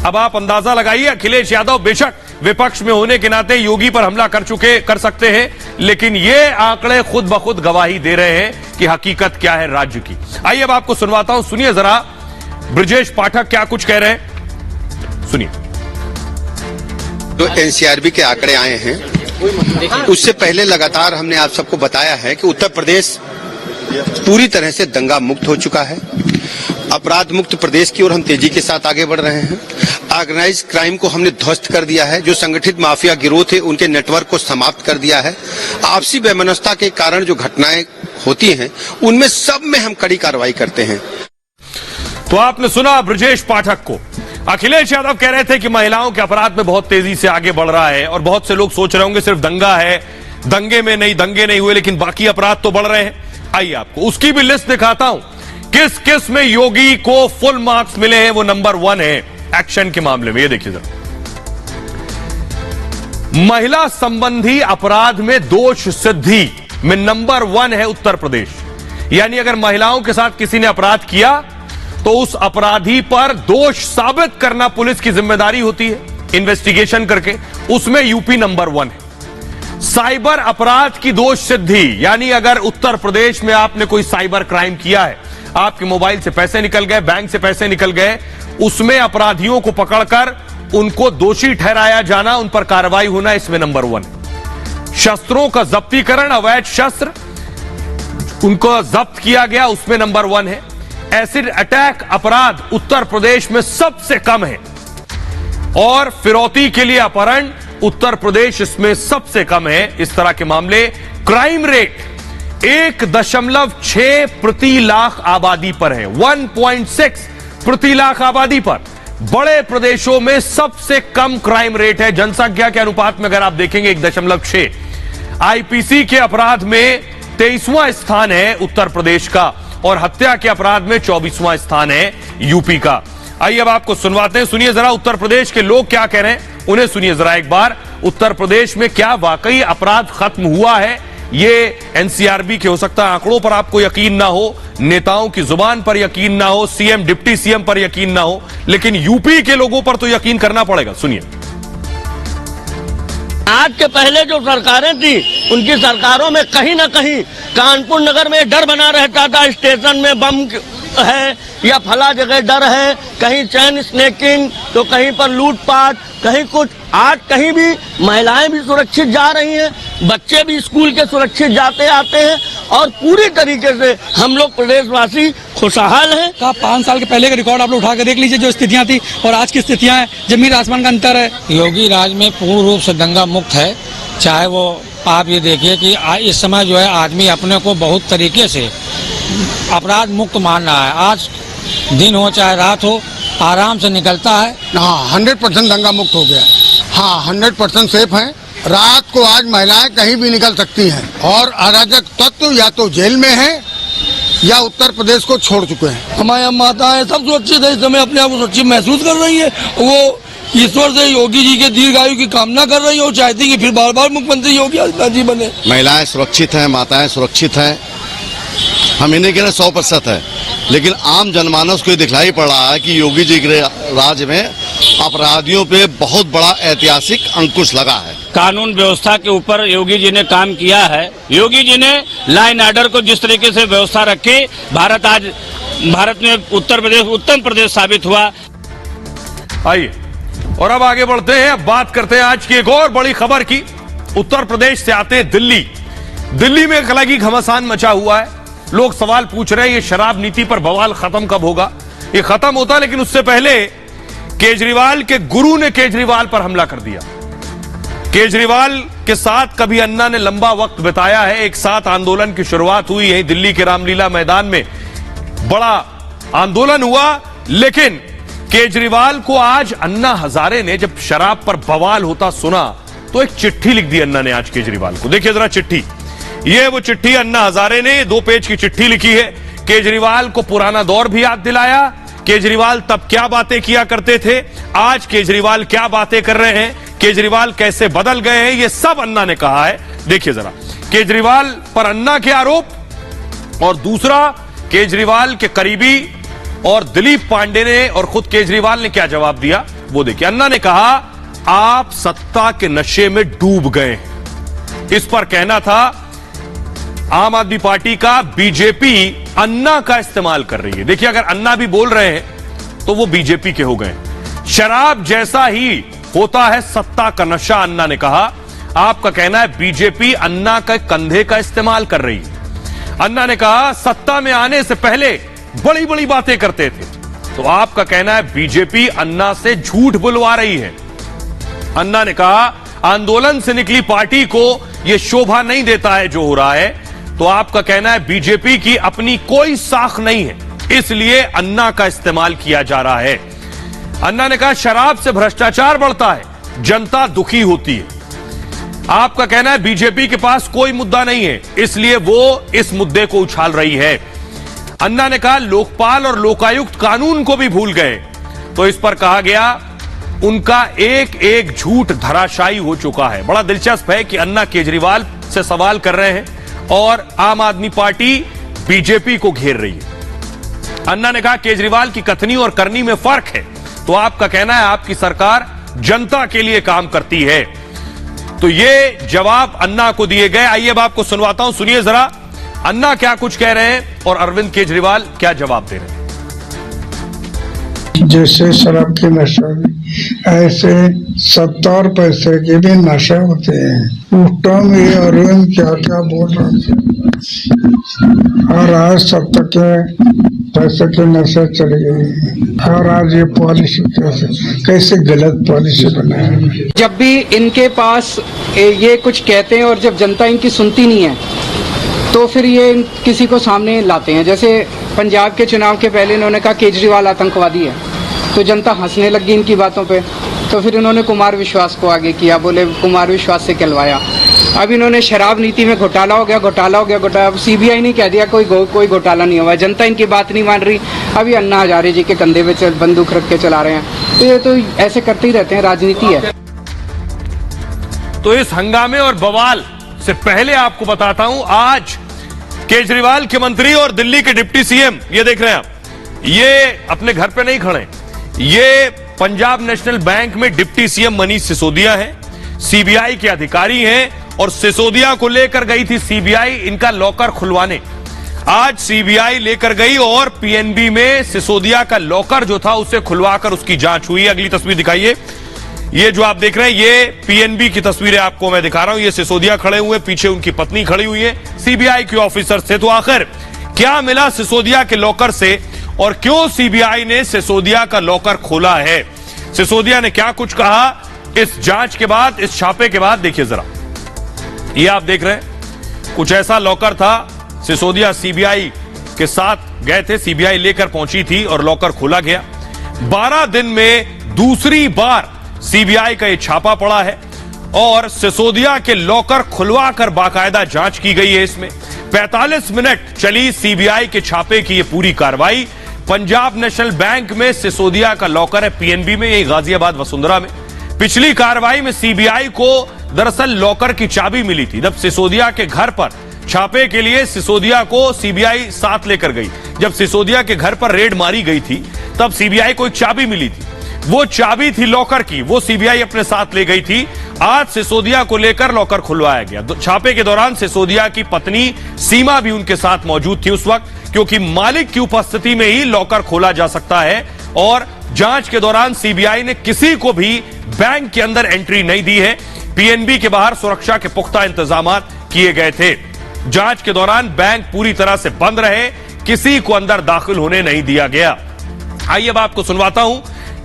अब आप अंदाजा लगाइए, अखिलेश यादव बेशक विपक्ष में होने के नाते योगी पर हमला कर सकते हैं, लेकिन ये आंकड़े खुद ब खुद गवाही दे रहे हैं कि हकीकत क्या है राज्य की। आइए अब आपको सुनवाता हूं, सुनिए जरा ब्रजेश पाठक क्या कुछ कह रहे हैं, सुनिए। जो एनसीआरबी के आंकड़े आए हैं उससे पहले लगातार हमने आप सबको बताया है कि उत्तर प्रदेश पूरी तरह से दंगा मुक्त हो चुका है। अपराध मुक्त प्रदेश की ओर हम तेजी के साथ आगे बढ़ रहे हैं। ऑर्गेनाइज क्राइम को हमने ध्वस्त कर दिया है, जो संगठित माफिया गिरोह थे उनके नेटवर्क को समाप्त कर दिया है। आपसी वैमनस्यता के कारण जो घटनाएं होती हैं उनमें सब में हम कड़ी कार्रवाई करते हैं। तो आपने सुना ब्रजेश पाठक को। अखिलेश यादव कह रहे थे कि महिलाओं के अपराध में बहुत तेजी से आगे बढ़ रहा है, और बहुत से लोग सोच रहे होंगे सिर्फ दंगा है, दंगे नहीं हुए, लेकिन बाकी अपराध तो बढ़ रहे हैं। आइए आपको उसकी भी लिस्ट दिखाता हूं, किस किस में योगी को फुल मार्क्स मिले हैं। वो नंबर 1 है एक्शन के मामले में। ये देखिए जरा, महिला संबंधी अपराध में दोष सिद्धि में नंबर 1 है उत्तर प्रदेश। यानी अगर महिलाओं के साथ किसी ने अपराध किया तो उस अपराधी पर दोष साबित करना पुलिस की जिम्मेदारी होती है, इन्वेस्टिगेशन करके, उसमें यूपी नंबर 1 है। साइबर अपराध की दोष सिद्धि, यानी अगर उत्तर प्रदेश में आपने कोई साइबर क्राइम किया है, आपके मोबाइल से पैसे निकल गए, बैंक से पैसे निकल गए, उसमें अपराधियों को पकड़कर उनको दोषी ठहराया जाना, उन पर कार्रवाई होना, इसमें नंबर 1 है। शस्त्रों का जब्तीकरण, अवैध शस्त्र उनको जब्त किया गया, उसमें नंबर 1 है। एसिड अटैक अपराध उत्तर प्रदेश में सबसे कम है, और फिरौती के लिए अपहरण उत्तर प्रदेश इसमें सबसे कम है। इस तरह के मामले, क्राइम रेट 1.6 प्रति लाख आबादी पर है, 1.6 प्रति लाख आबादी पर। बड़े प्रदेशों में सबसे कम क्राइम रेट है। जनसंख्या के अनुपात में अगर आप देखेंगे 1.6। आईपीसी के अपराध में 23वां स्थान है उत्तर प्रदेश का, और हत्या के अपराध में 24वां स्थान है यूपी का। आइए अब आपको सुनवाते हैं, सुनिए जरा उत्तर प्रदेश के लोग क्या कह रहे हैं, उन्हें सुनिए जरा एक बार। उत्तर प्रदेश में क्या वाकई अपराध खत्म हुआ है? ये एनसीआरबी के हो सकता है आंकड़ों पर आपको यकीन ना हो, नेताओं की जुबान पर यकीन ना हो, सीएम डिप्टी सीएम पर यकीन ना हो, लेकिन यूपी के लोगों पर तो यकीन करना पड़ेगा। सुनिए। आज के पहले जो सरकारें थी उनकी सरकारों में कहीं ना कहीं कानपुर नगर में डर बना रहता था, स्टेशन में बम है या फला जगह डर है, कहीं चैन स्नैकिंग तो कहीं पर लूटपाट, कहीं कुछ। आज कहीं भी महिलाएं भी सुरक्षित जा रही हैं, बच्चे भी स्कूल के सुरक्षित जाते आते हैं, और पूरी तरीके से हम लोग प्रदेशवासी खुशहाल हैं। 5 साल के पहले का रिकॉर्ड आप लोग उठा कर देख लीजिए, जो स्थितियां थी और आज की स्थितियां हैं, जमीन आसमान का अंतर है। योगी राज में पूर्ण रूप से दंगा मुक्त है। चाहे वो आप ये देखिए कि इस समय जो है आदमी अपने को बहुत तरीके से अपराध मुक्त मान रहा है। आज दिन हो चाहे रात हो, आराम से निकलता है। हाँ, 100% दंगा मुक्त हो गया है। हाँ, 100% सेफ है। रात को आज महिलाएं कहीं भी निकल सकती हैं, और अराजक तत्व या तो जेल में है या उत्तर प्रदेश को छोड़ चुके हैं। हमारे यहाँ माताएं सब सुरक्षित है, इस समय अपने आप को सुरक्षित महसूस कर रही है। वो ईश्वर से योगी जी के दीर्घायु की कामना कर रही हूँ, चाहती कि फिर बार बार मुख्यमंत्री योगी आदित्यनाथ जी बने। महिलाएं सुरक्षित हैं, माताएं सुरक्षित हैं, हम इन्हें कह रहे 100% है, लेकिन आम जनमानस को ये दिखलाई पड़ रहा है कि योगी जी के राज में अपराधियों पे बहुत बड़ा ऐतिहासिक अंकुश लगा है। कानून व्यवस्था के ऊपर योगी जी ने काम किया है। योगी जी ने लॉ एंड ऑर्डर को जिस तरीके से व्यवस्था रखी, भारत में उत्तर प्रदेश उत्तम प्रदेश साबित हुआ। आइए और अब आगे बढ़ते हैं, अब बात करते हैं आज की एक और बड़ी खबर की। उत्तर प्रदेश से आते हैं दिल्ली में एक अलग ही घमासान मचा हुआ है। लोग सवाल पूछ रहे हैं ये शराब नीति पर बवाल खत्म कब होगा। ये खत्म होता, लेकिन उससे पहले केजरीवाल के गुरु ने केजरीवाल पर हमला कर दिया। केजरीवाल के साथ कभी अन्ना ने लंबा वक्त बिताया है। एक साथ आंदोलन की शुरुआत हुई यही दिल्ली के रामलीला मैदान में, बड़ा आंदोलन हुआ। लेकिन केजरीवाल को आज अन्ना हजारे ने जब शराब पर बवाल होता सुना तो एक चिट्ठी लिख दी अन्ना ने आज केजरीवाल को। देखिए जरा चिट्ठी, ये वो चिट्ठी अन्ना हजारे ने 2 पेज की चिट्ठी लिखी है। केजरीवाल को पुराना दौर भी याद दिलाया। केजरीवाल तब क्या बातें किया करते थे, आज केजरीवाल क्या बातें कर रहे हैं, केजरीवाल कैसे बदल गए हैं, ये सब अन्ना ने कहा है। देखिए जरा केजरीवाल पर अन्ना के आरोप और दूसरा केजरीवाल के करीबी और दिलीप पांडे ने और खुद केजरीवाल ने क्या जवाब दिया वो देखिए। अन्ना ने कहा आप सत्ता के नशे में डूब गए। इस पर कहना था आम आदमी पार्टी का बीजेपी अन्ना का इस्तेमाल कर रही है। देखिए अगर अन्ना भी बोल रहे हैं तो वो बीजेपी के हो गए। शराब जैसा ही होता है सत्ता का नशा, अन्ना ने कहा। आपका कहना है बीजेपी अन्ना का कंधे का इस्तेमाल कर रही है। अन्ना ने कहा सत्ता में आने से पहले बड़ी बड़ी बातें करते थे, तो आपका कहना है बीजेपी अन्ना से झूठ बुलवा रही है। अन्ना ने कहा आंदोलन से निकली पार्टी को यह शोभा नहीं देता है जो हो रहा है, तो आपका कहना है बीजेपी की अपनी कोई साख नहीं है, इसलिए अन्ना का इस्तेमाल किया जा रहा है। अन्ना ने कहा शराब से भ्रष्टाचार बढ़ता है, जनता दुखी होती है। आपका कहना है बीजेपी के पास कोई मुद्दा नहीं है, इसलिए वो इस मुद्दे को उछाल रही है। अन्ना ने कहा लोकपाल और लोकायुक्त कानून को भी भूल गए, तो इस पर कहा गया उनका एक एक झूठ धराशायी हो चुका है। बड़ा दिलचस्प है कि अन्ना केजरीवाल से सवाल कर रहे हैं और आम आदमी पार्टी बीजेपी को घेर रही है। अन्ना ने कहा केजरीवाल की कथनी और करनी में फर्क है, तो आपका कहना है आपकी सरकार जनता के लिए काम करती है। तो ये जवाब अन्ना को दिए गए। आइए अब आपको सुनवाता हूं, सुनिए जरा अन्ना क्या कुछ कह रहे हैं और अरविंद केजरीवाल क्या जवाब दे रहे हैं। जैसे शराब की नशा ऐसे 70 पैसे के भी नशे होते हैं। उस टाइम ये अरविंद क्या क्या बोल रहे थे और आज 70 के पैसे के नशे चले गए और आज ये पॉलिसी कैसे गलत पॉलिसी बनाया। जब भी इनके पास ये कुछ कहते हैं और जब जनता इनकी सुनती नहीं है तो फिर ये किसी को सामने लाते हैं। जैसे पंजाब के चुनाव के पहले इन्होंने कहा केजरीवाल आतंकवादी है, तो जनता हंसने लगी इनकी बातों पे, तो फिर इन्होंने कुमार विश्वास को आगे किया, बोले कुमार विश्वास से कहलवाया। अब इन्होंने शराब नीति में घोटाला हो गया। अब सीबीआई ने कह दिया कोई घोटाला नहीं हुआ, जनता इनकी बात नहीं मान रही। अभी अन्ना हजारे जी के कंधे पे बंदूक रख के चला रहे हैं, तो ये तो ऐसे करते ही रहते हैं, राजनीति है। तो इस हंगामे और बवाल से पहले आपको बताता हूं आज केजरीवाल के मंत्री और दिल्ली के डिप्टी सीएम, ये देख रहे हैं आप, ये अपने घर पे नहीं खड़े, ये पंजाब नेशनल बैंक में डिप्टी सीएम मनीष सिसोदिया हैं, सीबीआई के अधिकारी हैं और सिसोदिया को लेकर गई थी सीबीआई इनका लॉकर खुलवाने। आज सीबीआई लेकर गई और पीएनबी में सिसोदिया का लॉकर जो था उसे खुलवाकर उसकी जांच हुई। अगली तस्वीर दिखाइए, ये जो आप देख रहे हैं ये पीएनबी की तस्वीरें आपको मैं दिखा रहा हूं। ये सिसोदिया खड़े हुए, पीछे उनकी पत्नी खड़ी हुई है, सीबीआई के ऑफिसर थे। तो आखिर क्या मिला सिसोदिया के लॉकर से और क्यों सीबीआई ने सिसोदिया का लॉकर खोला है, सिसोदिया ने क्या कुछ कहा इस जांच के बाद, इस छापे के बाद, देखिए जरा। ये आप देख रहे हैं कुछ ऐसा लॉकर था, सिसोदिया सीबीआई के साथ गए थे, सीबीआई लेकर पहुंची थी और लॉकर खोला गया। 12 दिन में दूसरी बार सीबीआई का यह छापा पड़ा है और सिसोदिया के लॉकर खुलवाकर बाकायदा जांच की गई है। इसमें 45 मिनट चली सीबीआई के छापे की यह पूरी कार्रवाई। पंजाब नेशनल बैंक में सिसोदिया का लॉकर है, पीएनबी में, यही गाजियाबाद वसुंधरा में। पिछली कार्रवाई में सीबीआई को दरअसल लॉकर की चाबी मिली थी। जब सिसोदिया के घर पर छापे के लिए सिसोदिया को सीबीआई साथ लेकर गई, जब सिसोदिया के घर पर रेड मारी गई थी तब सीबीआई को एक चाबी मिली थी, वो चाबी थी लॉकर की, वो सीबीआई अपने साथ ले गई थी। आज सिसोदिया को लेकर लॉकर खुलवाया गया। छापे के दौरान सिसोदिया की पत्नी सीमा भी उनके साथ मौजूद थी उस वक्त, क्योंकि मालिक की उपस्थिति में ही लॉकर खोला जा सकता है। और जांच के दौरान सीबीआई ने किसी को भी बैंक के अंदर एंट्री नहीं दी है। पीएनबी के बाहर सुरक्षा के पुख्ता इंतजाम किए गए थे। जांच के दौरान बैंक पूरी तरह से बंद रहे, किसी को अंदर दाखिल होने नहीं दिया गया। आइए अब आपको सुनवाता हूं,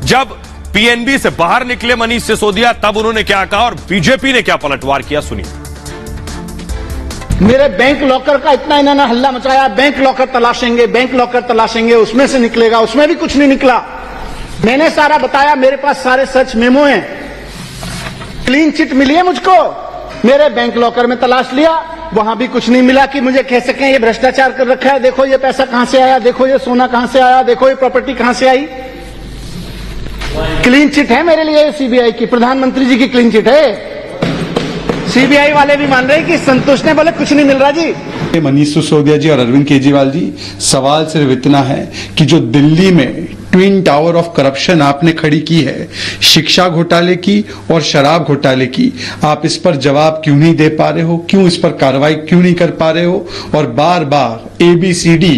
जब पीएनबी से बाहर निकले मनीष सिसोदिया तब उन्होंने क्या कहा और बीजेपी ने क्या पलटवार किया, सुनिए। मेरे बैंक लॉकर का इतना इन्होंने हल्ला मचाया, बैंक लॉकर तलाशेंगे, बैंक लॉकर तलाशेंगे, उसमें से निकलेगा, उसमें भी कुछ नहीं निकला। मैंने सारा बताया, मेरे पास सारे सर्च मेमो हैं, क्लीन चिट मिली है मुझको। मेरे बैंक लॉकर में तलाश लिया, वहां भी कुछ नहीं मिला कि मुझे कह सकें ये भ्रष्टाचार कर रखा है, देखो ये पैसा कहां से आया, देखो ये सोना कहां से आया, देखो ये प्रॉपर्टी कहां से आई। क्लीन चिट है मेरे लिए सीबीआई की, प्रधानमंत्री जी की क्लीन चिट है। सीबीआई वाले भी मान रहे हैं कि संतोष ने बोले कुछ नहीं मिल रहा जी। मनीष सिसोदिया जी और अरविंद केजरीवाल जी, सवाल सिर्फ इतना है कि जो दिल्ली में ट्विन टावर ऑफ करप्शन आपने खड़ी की है, शिक्षा घोटाले की और शराब घोटाले की, आप इस पर जवाब क्यों नहीं दे पा रहे हो, क्यों इस पर कार्रवाई क्यों नहीं कर पा रहे हो, और बार बार ABCD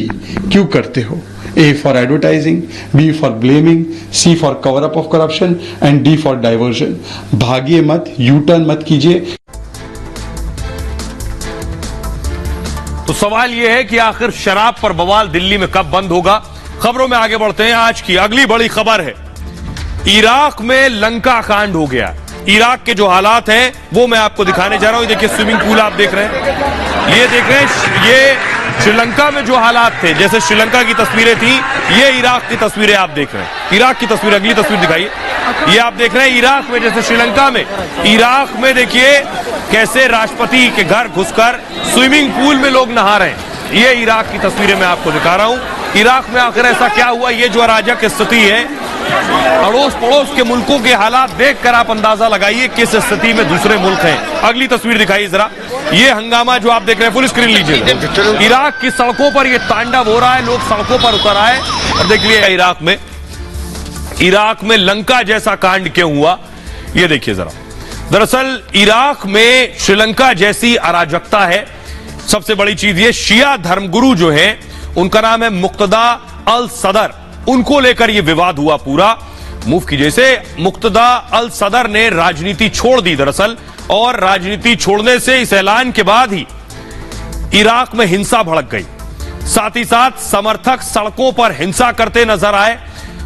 क्यों करते हो? A for advertising, B for blaming, C for cover up of corruption and D for diversion. भागिए मत, U-turn मत कीजिए। तो सवाल यह है कि आखिर शराब पर बवाल दिल्ली में कब बंद होगा। खबरों में आगे बढ़ते हैं। आज की अगली बड़ी खबर है, इराक में लंका कांड हो गया। इराक के जो हालात हैं वो मैं आपको दिखाने जा रहा हूं। ये देखिए स्विमिंग पूल आप देख रहे हैं, ये देख रहे हैं, ये श्रीलंका में जो हालात थे, जैसे श्रीलंका की तस्वीरें थी, ये इराक की तस्वीरें आप देख रहे हैं। इराक की तस्वीर, अगली तस्वीर दिखाइए। ये आप देख रहे हैं इराक में, जैसे श्रीलंका में, इराक में देखिए कैसे राष्ट्रपति के घर घुसकर स्विमिंग पूल में लोग नहा रहे हैं। ये इराक की तस्वीरें मैं आपको दिखा रहा हूं। इराक में आखिर ऐसा क्या हुआ, ये जो अराजक स्थिति है, अड़ोस पड़ोस के मुल्कों के हालात देखकर आप अंदाजा लगाइए किस स्थिति में दूसरे मुल्क हैं। अगली तस्वीर दिखाइए जरा। ये हंगामा जो आप देख रहे हैं, फुल स्क्रीन लीजिए। इराक की सड़कों पर ये तांडव हो रहा है, लोग सड़कों पर उतर आए और देख लिया इराक में लंका जैसा कांड क्यों हुआ, ये देखिए जरा। दरअसल इराक में श्रीलंका जैसी अराजकता है। सबसे बड़ी चीज ये, शिया धर्मगुरु जो है, उनका नाम है मुक्तदा अल सदर, उनको लेकर यह विवाद हुआ पूरा। मुफ्ती जैसे मुक्तदा अल सदर ने राजनीति छोड़ दी दरअसल, और राजनीति छोड़ने से इस ऐलान के बाद ही इराक में हिंसा भड़क गई। साथ ही साथ समर्थक सड़कों पर हिंसा करते नजर आए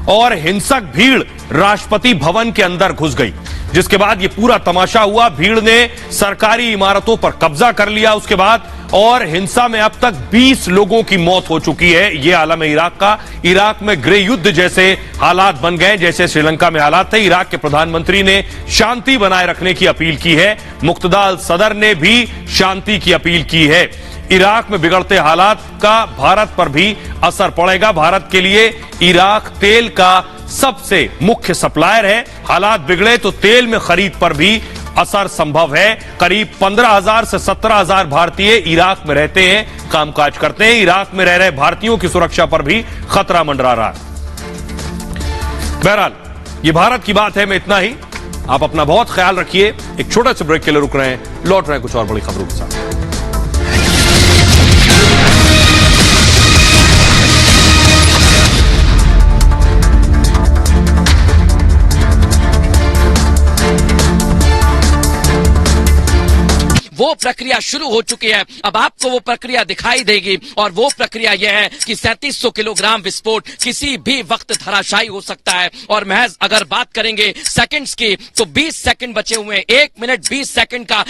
और हिंसक भीड़ राष्ट्रपति भवन के अंदर घुस गई, जिसके बाद यह पूरा तमाशा हुआ। भीड़ ने सरकारी इमारतों पर कब्जा कर लिया उसके बाद, और हिंसा में अब तक 20 लोगों की मौत हो चुकी है। यह आलम है इराक का। इराक में गृह युद्ध जैसे हालात बन गए जैसे श्रीलंका में हालात थे। इराक के प्रधानमंत्री ने शांति बनाए रखने की अपील की है। मुक्तदा अल सदर ने भी शांति की अपील की है। इराक में बिगड़ते हालात का भारत पर भी असर पड़ेगा। भारत के लिए इराक तेल का सबसे मुख्य सप्लायर है। हालात बिगड़े तो तेल में खरीद पर भी असर संभव है। करीब 15,000 से 17,000 भारतीय इराक में रहते हैं, कामकाज करते हैं। इराक में रह रहे भारतीयों की सुरक्षा पर भी खतरा मंडरा रहा है। बहरहाल ये भारत की बात है, मैं इतना ही। आप अपना बहुत ख्याल रखिए। एक छोटे से ब्रेक के लिए रुक रहे हैं, लौट रहे हैं कुछ और बड़ी खबरों के साथ। वो प्रक्रिया शुरू हो चुकी है। अब आपको वो प्रक्रिया दिखाई देगी, और वो प्रक्रिया यह है कि 3700 किलोग्राम विस्फोट किसी भी वक्त धराशायी हो सकता है। और महज अगर बात करेंगे सेकंड्स की, तो 20 सेकंड बचे हुए हैं। 1 मिनट 20 सेकंड का